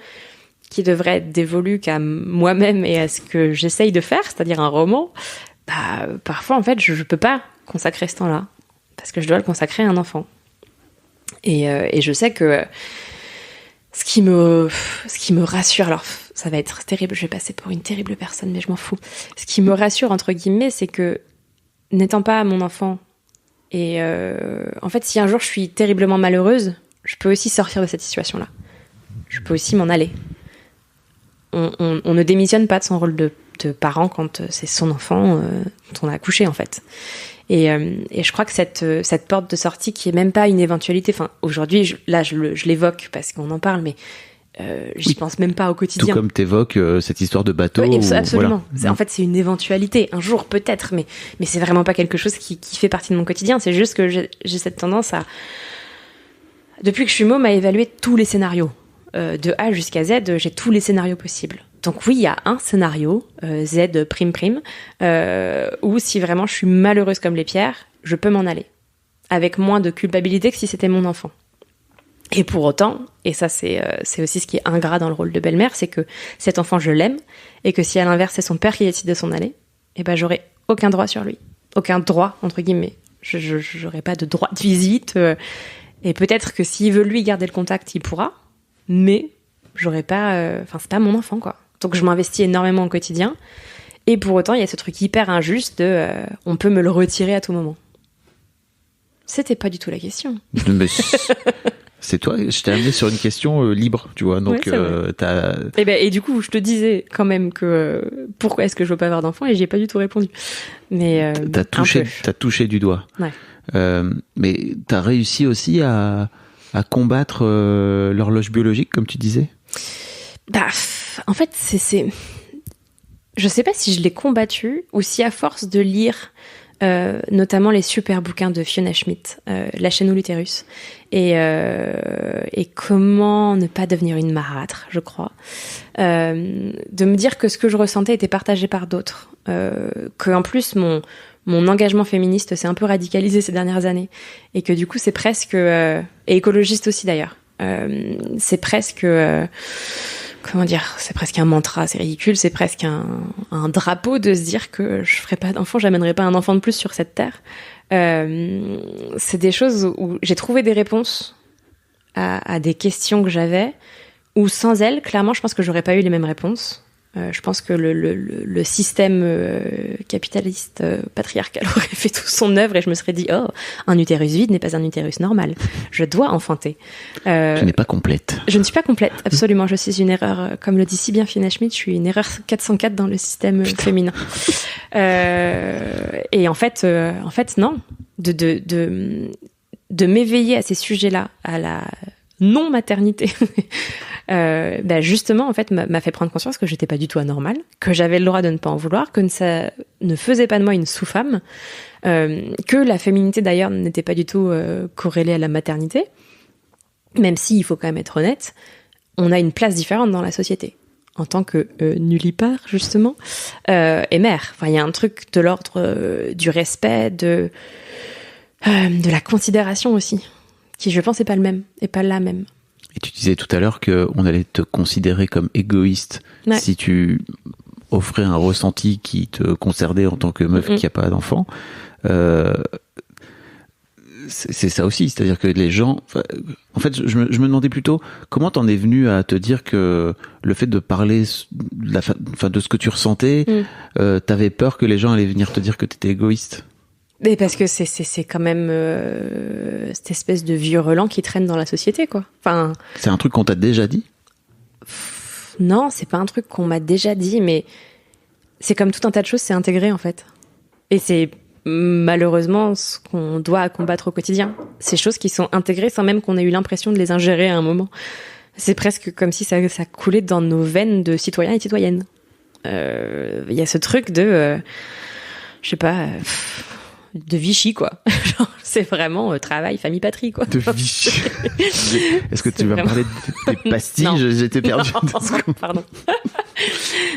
qui devrait être dévolu qu'à moi-même et à ce que j'essaye de faire, c'est-à-dire un roman, bah parfois en fait je peux pas consacrer ce temps-là parce que je dois le consacrer à un enfant. Et je sais que ce qui me rassure, alors ça va être terrible, je vais passer pour une terrible personne, mais je m'en fous. Ce qui me rassure, entre guillemets, c'est que n'étant pas mon enfant, et en fait, si un jour je suis terriblement malheureuse, je peux aussi sortir de cette situation-là. Je peux aussi m'en aller. On ne démissionne pas de son rôle de parent quand c'est son enfant dont on a accouché, en fait. Et je crois que cette porte de sortie qui est même pas une éventualité, enfin aujourd'hui je l'évoque parce qu'on en parle, mais j'y pense même pas au quotidien. Tout comme t'évoques cette histoire de bateau. Oui, absolument. Voilà. En fait, c'est une éventualité, un jour peut-être, mais c'est vraiment pas quelque chose qui fait partie de mon quotidien. C'est juste que j'ai cette tendance à, depuis que je suis môme, à évaluer tous les scénarios. De A jusqu'à Z, j'ai tous les scénarios possibles. Donc oui, il y a un scénario, Z', où si vraiment je suis malheureuse comme les pierres, je peux m'en aller. Avec moins de culpabilité que si c'était mon enfant. Et pour autant, et ça c'est aussi ce qui est ingrat dans le rôle de belle-mère, c'est que cet enfant, je l'aime, et que si à l'inverse c'est son père qui décide de s'en aller, eh ben j'aurai aucun droit sur lui. Aucun droit, entre guillemets. J'aurai pas de droit de visite. Et peut-être que s'il veut lui garder le contact, il pourra, mais j'aurais pas... c'est pas mon enfant, quoi. Donc je m'investis énormément au quotidien. Et pour autant, il y a ce truc hyper injuste de on peut me le retirer à tout moment. C'était pas du tout la question. Mais c'est toi, je t'ai amené sur une question libre, tu vois. Donc et du coup, je te disais quand même que pourquoi est-ce que je veux pas avoir d'enfant, et j'y ai pas du tout répondu. Mais t'as touché du doigt. Ouais. Mais t'as réussi aussi à combattre l'horloge biologique, comme tu disais. Bah, en fait, je sais pas si je l'ai combattu ou si à force de lire notamment les super bouquins de Fiona Schmidt, La chaîne ou l'utérus, et comment ne pas devenir une marâtre, je crois, de me dire que ce que je ressentais était partagé par d'autres, que en plus mon engagement féministe s'est un peu radicalisé ces dernières années, et que du coup c'est presque et écologiste aussi d'ailleurs, c'est presque c'est presque un mantra, c'est ridicule, c'est presque un drapeau de se dire que je ferai pas d'enfant, j'amènerai pas un enfant de plus sur cette terre. C'est des choses où j'ai trouvé des réponses à des questions que j'avais, où sans elles, clairement, je pense que j'aurais pas eu les mêmes réponses. Je pense que le système capitaliste patriarcal aurait fait toute son œuvre, et je me serais dit, oh, un utérus vide n'est pas un utérus normal. Je dois enfanter. Tu n'es pas complète. Je ne suis pas complète, absolument. Je suis une erreur, comme le dit si bien Fiona Schmidt, je suis une erreur 404 dans le système féminin. Et en fait, non. De m'éveiller à ces sujets-là, à la non-maternité, justement, en fait, m'a fait prendre conscience que j'étais pas du tout anormale, que j'avais le droit de ne pas en vouloir, que ça ne faisait pas de moi une sous-femme, que la féminité d'ailleurs n'était pas du tout corrélée à la maternité, même si, il faut quand même être honnête, on a une place différente dans la société, en tant que nullipare, justement, et mère. Enfin, il y a un truc de l'ordre du respect, de la considération aussi, qui, je pense, n'est pas le même, et pas la même. Et tu disais tout à l'heure qu'on allait te considérer comme égoïste si tu offrais un ressenti qui te concernait en tant que meuf qui n'a pas d'enfant. c'est ça aussi, c'est-à-dire que les gens, en fait, je me demandais plutôt comment t'en es venu à te dire que le fait de parler de ce que tu ressentais, t'avais peur que les gens allaient venir te dire que t'étais égoïste. Mais parce que c'est quand même cette espèce de vieux relent qui traîne dans la société, quoi. Enfin, c'est un truc qu'on t'a déjà dit? Non, c'est pas un truc qu'on m'a déjà dit, mais c'est comme tout un tas de choses, c'est intégré en fait. Et c'est malheureusement ce qu'on doit combattre au quotidien. Ces choses qui sont intégrées sans même qu'on ait eu l'impression de les ingérer à un moment. C'est presque comme si ça coulait dans nos veines de citoyens et citoyennes. Il y a ce truc de, je sais pas, de Vichy, quoi. Genre, c'est vraiment travail, famille, patrie, quoi. De Vichy. Est-ce que tu vas parler des pastilles? Non. J'étais perdu. Non, pardon.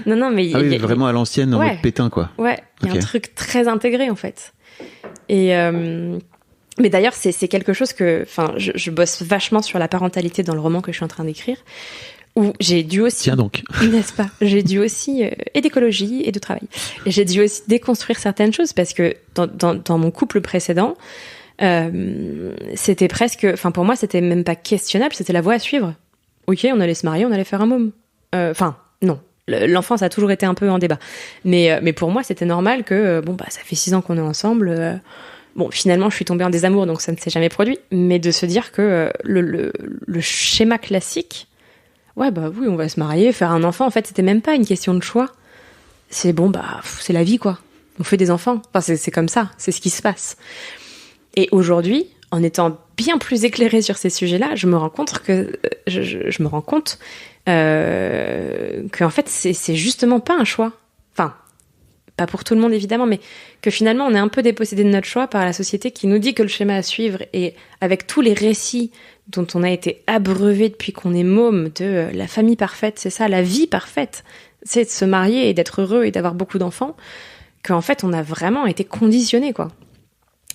non, mais... Ah oui, vraiment à l'ancienne, en mode Pétain, quoi. Ouais, il y a un truc très intégré, en fait. Et... Mais d'ailleurs, c'est quelque chose que... Enfin, je bosse vachement sur la parentalité dans le roman que je suis en train d'écrire, où j'ai dû aussi... Tiens donc. N'est-ce pas? J'ai dû aussi... et d'écologie et de travail. Et j'ai dû aussi déconstruire certaines choses, parce que dans mon couple précédent, c'était presque... Enfin, pour moi, c'était même pas questionnable, c'était la voie à suivre. Ok, on allait se marier, on allait faire un môme. Enfin, non. L'enfance a toujours été un peu en débat. Mais pour moi, c'était normal que... ça fait 6 ans qu'on est ensemble... Bon, finalement, je suis tombée en désamour, donc ça ne s'est jamais produit. Mais de se dire que le schéma classique, ouais, bah oui, on va se marier, faire un enfant, en fait, c'était même pas une question de choix. C'est c'est la vie, quoi. On fait des enfants. Enfin, c'est comme ça, c'est ce qui se passe. Et aujourd'hui, en étant bien plus éclairée sur ces sujets-là, je me rends compte qu'en fait, c'est justement pas un choix. Enfin, pas pour tout le monde évidemment, mais que finalement on est un peu dépossédé de notre choix par la société qui nous dit que le schéma à suivre, et avec tous les récits dont on a été abreuvé depuis qu'on est môme, de la famille parfaite, c'est ça, la vie parfaite, c'est de se marier et d'être heureux et d'avoir beaucoup d'enfants, qu'en fait on a vraiment été conditionné, quoi.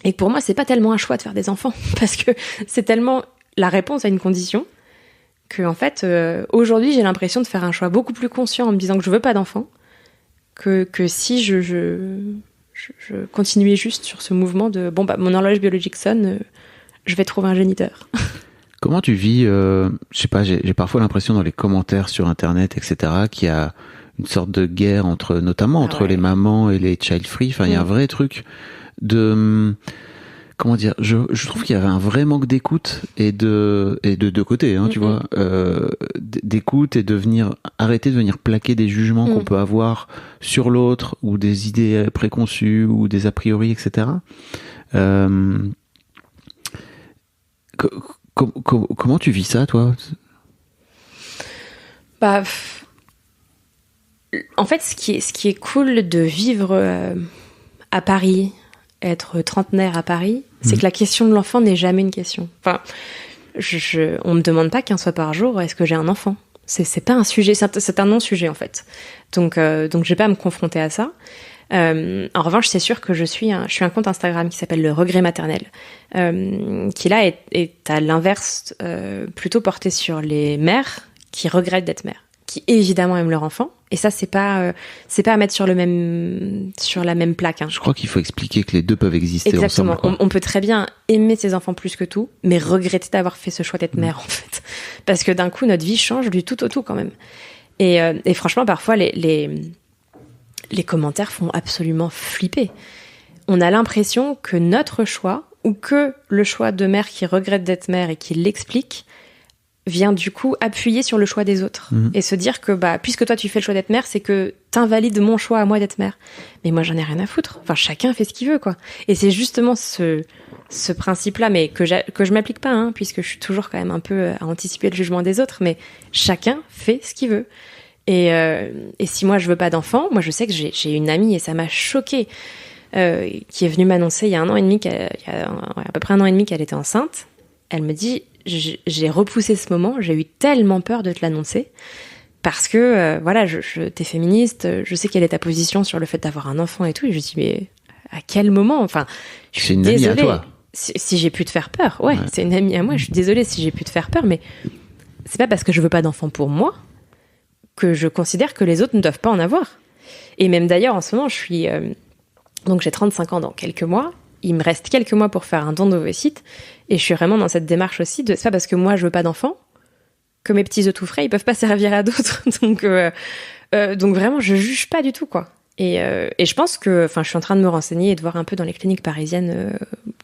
Et pour moi c'est pas tellement un choix de faire des enfants, parce que c'est tellement la réponse à une condition, que en fait aujourd'hui j'ai l'impression de faire un choix beaucoup plus conscient en me disant que je veux pas d'enfants, que si je continuais juste sur ce mouvement de mon horloge biologique sonne, je vais trouver un géniteur. Comment tu vis, je sais pas, j'ai parfois l'impression dans les commentaires sur internet, etc., qu'il y a une sorte de guerre notamment entre les mamans et les child free. Enfin, il y a un vrai truc de, comment dire, je trouve qu'il y avait un vrai manque d'écoute et de deux côtés, tu vois, d'écoute, et arrêter de venir plaquer des jugements qu'on peut avoir sur l'autre, ou des idées préconçues, ou des a priori, etc. Comment tu vis ça, toi? En fait, ce qui est cool de vivre à Paris, être trentenaire à Paris, c'est que la question de l'enfant n'est jamais une question. Enfin, on me demande pas 15 fois par jour est-ce que j'ai un enfant. C'est pas un sujet, c'est un non-sujet en fait. Donc j'ai pas à me confronter à ça. En revanche, c'est sûr que je suis un compte Instagram qui s'appelle Le Regret Maternel, qui là est à l'inverse, plutôt porté sur les mères qui regrettent d'être mères, qui évidemment aiment leur enfant. Et ça, c'est pas à mettre sur la même plaque. Hein. Je crois qu'il faut expliquer que les deux peuvent exister exactement. ensemble. On peut très bien aimer ses enfants plus que tout, mais regretter d'avoir fait ce choix d'être mère, en fait. Parce que d'un coup, notre vie change du tout au tout, quand même. Et franchement, parfois, les commentaires font absolument flipper. On a l'impression que notre choix, ou que le choix de mère qui regrette d'être mère et qui l'explique, vient du coup appuyer sur le choix des autres. Et se dire que puisque toi tu fais le choix d'être mère, c'est que t'invalides mon choix à moi d'être mère. Mais moi j'en ai rien à foutre. Enfin, chacun fait ce qu'il veut, quoi. Et c'est justement ce principe-là, mais que je m'applique pas, hein, puisque je suis toujours quand même un peu à anticiper le jugement des autres, mais chacun fait ce qu'il veut. Et si moi je veux pas d'enfant, moi je sais que j'ai une amie, et ça m'a choquée, qui est venue m'annoncer il y a à peu près 1 an et demi qu'elle était enceinte. Elle me dit, j'ai repoussé ce moment, j'ai eu tellement peur de te l'annoncer, parce que t'es féministe, je sais quelle est ta position sur le fait d'avoir un enfant et tout, et je dis mais à quel moment, enfin, je suis désolée. C'est une amie à toi. Si j'ai pu te faire peur, ouais, c'est une amie à moi, je suis désolée si j'ai pu te faire peur, mais c'est pas parce que je veux pas d'enfant pour moi que je considère que les autres ne doivent pas en avoir. Et même d'ailleurs, en ce moment, donc j'ai 35 ans dans quelques mois, il me reste quelques mois pour faire un don d'ovocytes, et je suis vraiment dans cette démarche aussi de c'est pas parce que moi je veux pas d'enfant que mes petits œufs tout frais ils peuvent pas servir à d'autres. Donc vraiment je juge pas du tout quoi. Et je pense que, je suis en train de me renseigner et de voir un peu dans les cliniques parisiennes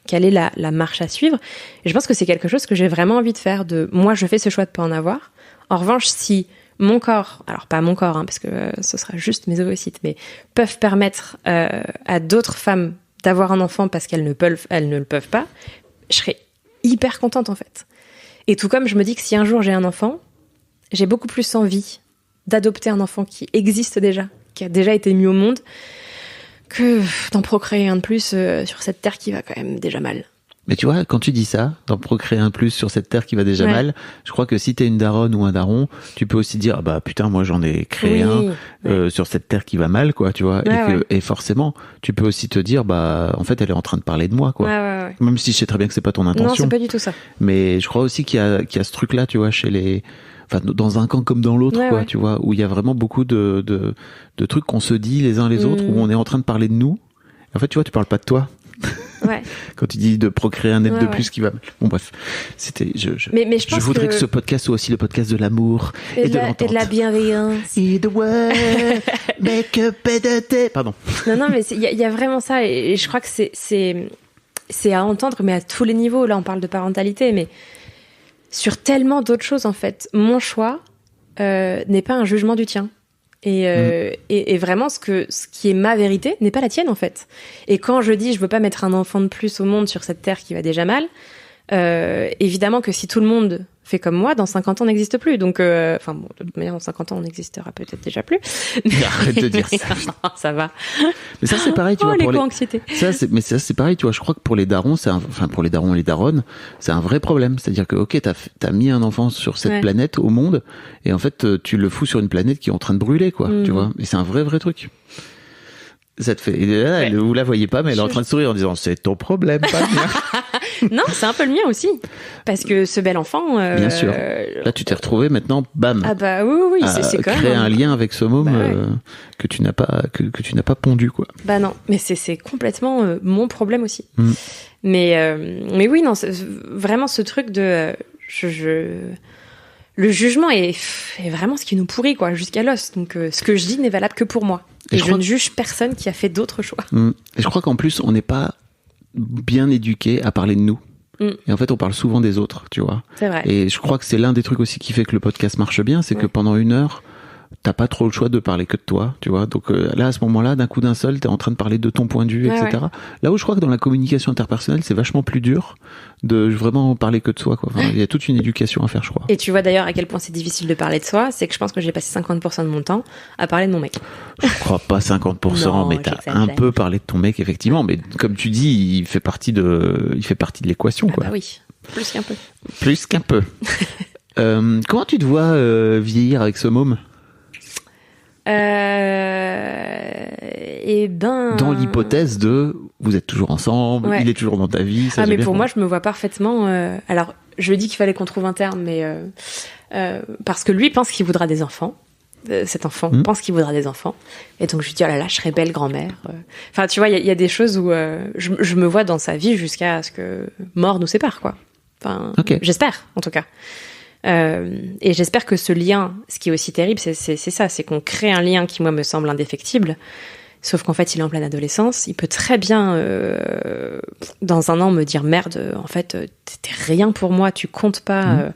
quelle est la marche à suivre. Et je pense que c'est quelque chose que j'ai vraiment envie de faire. Moi, je fais ce choix de pas en avoir. En revanche, si mon corps, alors pas mon corps, parce que ce sera juste mes ovocytes, mais peuvent permettre à d'autres femmes d'avoir un enfant parce qu'elles ne le peuvent pas, je serais hyper contente en fait. Et tout comme je me dis que si un jour j'ai un enfant, j'ai beaucoup plus envie d'adopter un enfant qui existe déjà, qui a déjà été mis au monde, que d'en procréer un de plus sur cette terre qui va quand même déjà mal. Mais tu vois, quand tu dis ça, d'en procréer un plus sur cette terre qui va déjà mal, je crois que si t'es une daronne ou un daron, tu peux aussi dire, ah bah putain, moi j'en ai créé sur cette terre qui va mal, quoi, tu vois, et forcément, tu peux aussi te dire, bah en fait, elle est en train de parler de moi, quoi. Même si je sais très bien que c'est pas ton intention. Non, c'est pas du tout ça. Mais je crois aussi qu'il y a ce truc-là, tu vois, chez les... Enfin, dans un camp comme dans l'autre, quoi, tu vois, où il y a vraiment beaucoup de trucs qu'on se dit les uns les autres, où on est en train de parler de nous. En fait, tu vois, tu parles pas de toi. Ouais. Quand tu dis de procréer un être de plus qui va... Bon, bref. C'était, mais je voudrais que ce podcast soit aussi le podcast de l'amour et de l'entente. Et de la bienveillance. Et the world make a better day. Pardon. Non, mais il y a vraiment ça. Et je crois que c'est à entendre, mais à tous les niveaux. Là, on parle de parentalité, mais sur tellement d'autres choses, en fait. Mon choix n'est pas un jugement du tien. Et vraiment, ce qui est ma vérité n'est pas la tienne, en fait. Et quand je dis je veux pas mettre un enfant de plus au monde sur cette terre qui va déjà mal, évidemment que si tout le monde fait comme moi, dans 50 ans, on n'existe plus. Donc, de toute manière, dans 50 ans, on n'existera peut-être déjà plus. Arrête de dire ça. Non, ça va. Mais ça, c'est pareil, tu vois. L'éco-anxiété. Mais ça, c'est pareil, tu vois. Je crois que pour les darons, pour les darons et les daronnes, c'est un vrai problème. C'est-à-dire que, ok, t'as mis un enfant sur cette planète, au monde, et en fait, tu le fous sur une planète qui est en train de brûler, quoi. Tu vois. Et c'est un vrai truc. Ça te fait, et là, vous la voyez pas, mais elle est en train de sourire en disant, c'est ton problème, pas le mien. Non, c'est un peu le mien aussi. Parce que ce bel enfant, bien sûr. Là, tu t'es retrouvé maintenant, bam. Ah bah oui, c'est quand même. Créer un lien avec ce môme, que tu n'as pas pondu, quoi. Bah non, mais c'est complètement mon problème aussi. Mais oui, non, vraiment ce truc de, le jugement est vraiment ce qui nous pourrit, quoi, jusqu'à l'os. Donc, ce que je dis n'est valable que pour moi. Et je ne juge personne qui a fait d'autres choix. Et je crois qu'en plus, on n'est pas bien éduqué à parler de nous. Et en fait, on parle souvent des autres, tu vois. C'est vrai. Et je crois que c'est l'un des trucs aussi qui fait que le podcast marche bien, c'est que pendant 1 heure, t'as pas trop le choix de parler que de toi, tu vois. Donc là, à ce moment-là, d'un coup d'un seul, t'es en train de parler de ton point de vue, etc. Là où je crois que dans la communication interpersonnelle, c'est vachement plus dur de vraiment parler que de soi, quoi. Enfin, il y a toute une éducation à faire, je crois. Et tu vois d'ailleurs à quel point c'est difficile de parler de soi, c'est que je pense que j'ai passé 50% de mon temps à parler de mon mec. Je crois pas 50%, non, mais t'as un peu parlé de ton mec, effectivement. Mais comme tu dis, il fait partie de l'équation, quoi. Bah oui, plus qu'un peu. Plus qu'un peu. Comment tu te vois vieillir avec ce môme? Dans l'hypothèse de vous êtes toujours ensemble, il est toujours dans ta vie. Ça mais pour moi, je me vois parfaitement. Alors, je lui ai dit qu'il fallait qu'on trouve un terme, mais parce que lui pense qu'il voudra des enfants. Cet enfant pense qu'il voudra des enfants, et donc je lui dis oh là là, je serais belle grand-mère. Enfin, tu vois, il y a des choses où je me vois dans sa vie jusqu'à ce que mort nous sépare, quoi. Enfin, j'espère, en tout cas. Et j'espère que ce lien, ce qui est aussi terrible, c'est ça, c'est qu'on crée un lien qui, moi, me semble indéfectible, sauf qu'en fait, il est en pleine adolescence, il peut très bien, dans 1 an, me dire, merde, en fait, t'es rien pour moi, tu comptes pas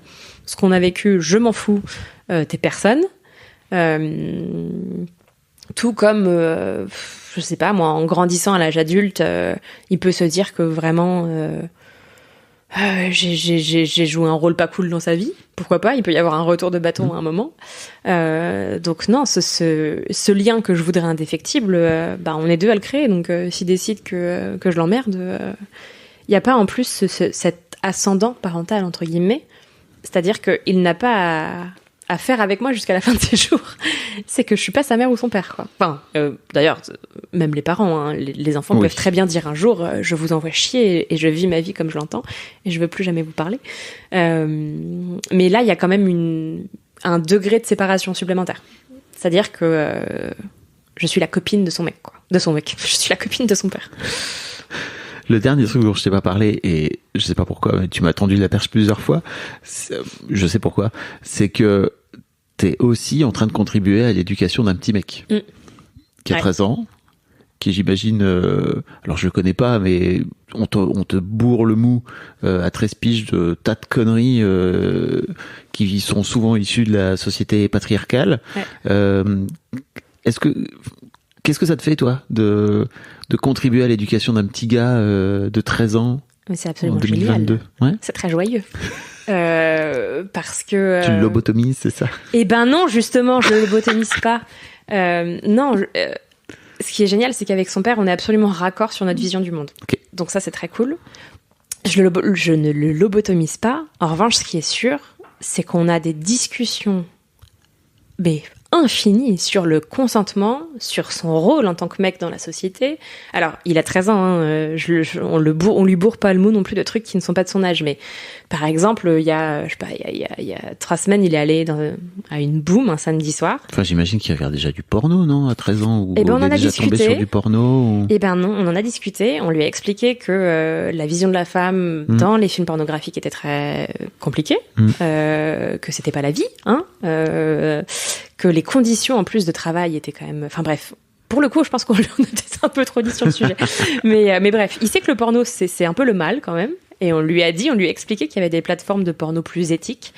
ce qu'on a vécu, je m'en fous, t'es personne. Tout comme, je sais pas, moi, en grandissant à l'âge adulte, il peut se dire que vraiment... j'ai joué un rôle pas cool dans sa vie. Pourquoi pas? Il peut y avoir un retour de bâton à un moment. Donc non, ce lien que je voudrais indéfectible, on est 2 à le créer. Donc s'il décide que je l'emmerde, il n'y a pas en plus cet ascendant parental entre guillemets. C'est-à-dire qu'il n'a pas à faire avec moi jusqu'à la fin de ses jours. C'est que je suis pas sa mère ou son père, quoi. Enfin, d'ailleurs, même les parents, hein, les enfants peuvent très bien dire un jour, je vous envoie chier et je vis ma vie comme je l'entends et je veux plus jamais vous parler. Mais là, il y a quand même un degré de séparation supplémentaire. C'est-à-dire que je suis la copine de son mec, quoi. De son mec. Je suis la copine de son père. Le dernier truc dont je t'ai pas parlé, et je sais pas pourquoi, mais tu m'as tendu la perche plusieurs fois, je sais pourquoi, c'est que t'es aussi en train de contribuer à l'éducation d'un petit mec qui a 13 ans, qui j'imagine, alors je le connais pas, mais on te bourre le mou à 13 piges de tas de conneries qui sont souvent issues de la société patriarcale. Qu'est-ce que ça te fait, toi, de contribuer à l'éducation d'un petit gars de 13 ans Mais c'est absolument en 2022 génial. Ouais. C'est très joyeux. Parce que... Tu le lobotomises, c'est ça? Eh ben non, justement, je le lobotomise pas. Non, ce qui est génial, c'est qu'avec son père, on est absolument raccord sur notre vision du monde. Okay. Donc ça, c'est très cool. Je ne le lobotomise pas. En revanche, ce qui est sûr, c'est qu'on a des discussions infinies sur le consentement, sur son rôle en tant que mec dans la société. Alors, il a 13 ans, hein, on lui bourre pas le mot non plus de trucs qui ne sont pas de son âge, mais par exemple, il y a 3 semaines, il est allé à une boum un samedi soir. Enfin, j'imagine qu'il regarde déjà du porno, non, à 13 ans, ou on en il est déjà tombé sur du porno ou... Eh ben non, on en a discuté, on lui a expliqué que la vision de la femme dans les films pornographiques était très compliquée, que c'était pas la vie, hein, que les conditions en plus de travail étaient quand même... Enfin bref, pour le coup, je pense qu'on en a peut-être un peu trop dit sur le sujet. mais bref, il sait que le porno, c'est un peu le mal quand même. Et on lui a expliqué qu'il y avait des plateformes de porno plus éthiques,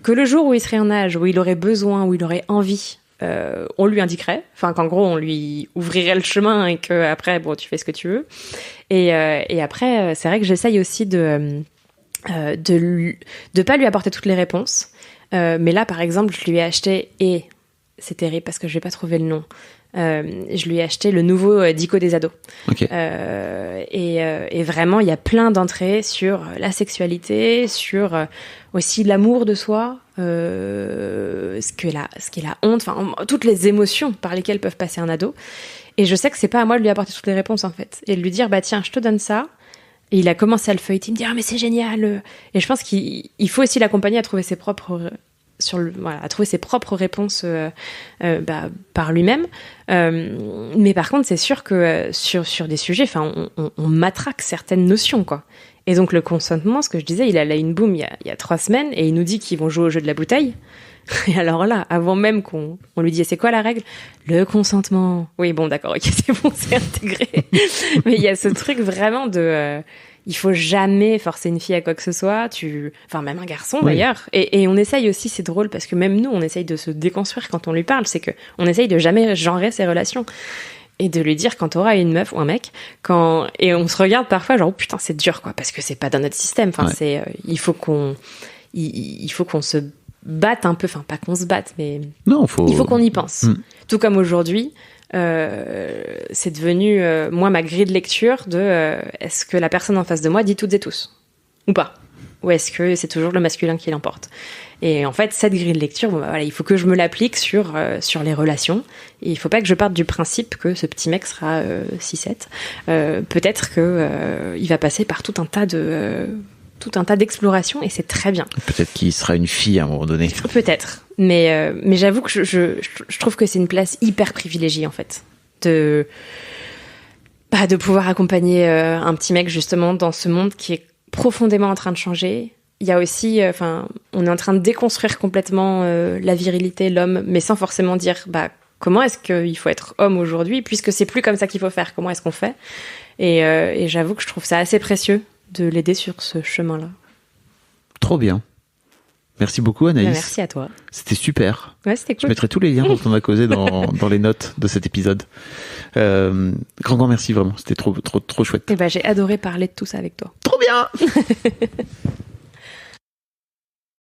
que le jour où il serait en âge, où il aurait besoin, où il aurait envie, on lui indiquerait. Enfin, qu'en gros, on lui ouvrirait le chemin et qu'après, bon, tu fais ce que tu veux. Et après, c'est vrai que j'essaye aussi de pas lui apporter toutes les réponses. Mais là, par exemple, je lui ai acheté, et c'est terrible parce que je vais pas trouver le nom, je lui ai acheté le nouveau Dico des ados. Okay. Et vraiment, il y a plein d'entrées sur la sexualité, sur aussi l'amour de soi, ce qu'est la honte, enfin toutes les émotions par lesquelles peuvent passer un ado. Et je sais que c'est pas à moi de lui apporter toutes les réponses en fait, et de lui dire tiens, je te donne ça. Et il a commencé à le feuilleter, il me dit mais c'est génial. Et je pense qu'il faut aussi l'accompagner à trouver ses propres à trouver ses propres réponses par lui-même. Mais par contre, c'est sûr que sur des sujets, on matraque certaines notions, quoi. Et donc le consentement, ce que je disais, il a une boum il y a 3 semaines et il nous dit qu'ils vont jouer au jeu de la bouteille. Et alors là, avant même qu'on lui dise c'est quoi la règle? Le consentement. Oui, bon, d'accord, ok, c'est bon, c'est intégré. Mais il y a ce truc vraiment de... il faut jamais forcer une fille à quoi que ce soit, enfin même un garçon d'ailleurs. Et on essaye aussi, c'est drôle parce que même nous, on essaye de se déconstruire quand on lui parle, c'est que on essaye de jamais genrer ses relations. Et de lui dire quand t'auras une meuf ou un mec, et on se regarde parfois genre, oh, putain, c'est dur, quoi, parce que c'est pas dans notre système. Enfin, il faut qu'on se batte un peu, enfin, pas qu'on se batte, mais il faut qu'on y pense. Tout comme aujourd'hui, c'est devenu, moi, ma grille de lecture de, est-ce que la personne en face de moi dit toutes et tous? Ou pas? Ou est-ce que c'est toujours le masculin qui l'emporte? Et en fait, cette grille de lecture, il faut que je me l'applique sur les relations. Et il faut pas que je parte du principe que ce petit mec sera 6-7. Peut-être que il va passer par tout un tas d'explorations, et c'est très bien. Peut-être qu'il sera une fille à un moment donné. Peut-être. Mais j'avoue que je trouve que c'est une place hyper privilégiée, en fait. De pouvoir accompagner un petit mec, justement, dans ce monde qui est profondément en train de changer. Il y a aussi, on est en train de déconstruire complètement la virilité, l'homme, mais sans forcément dire, comment est-ce qu'il faut être homme aujourd'hui, puisque c'est plus comme ça qu'il faut faire. Comment est-ce qu'on fait? Et j'avoue que je trouve ça assez précieux de l'aider sur ce chemin-là. Trop bien. Merci beaucoup, Anaïs. Merci à toi. C'était super. Ouais, c'était cool. Je mettrai tous les liens dont on a causé dans les notes de cet épisode. Grand merci, vraiment. C'était trop chouette. Et j'ai adoré parler de tout ça avec toi. Trop bien.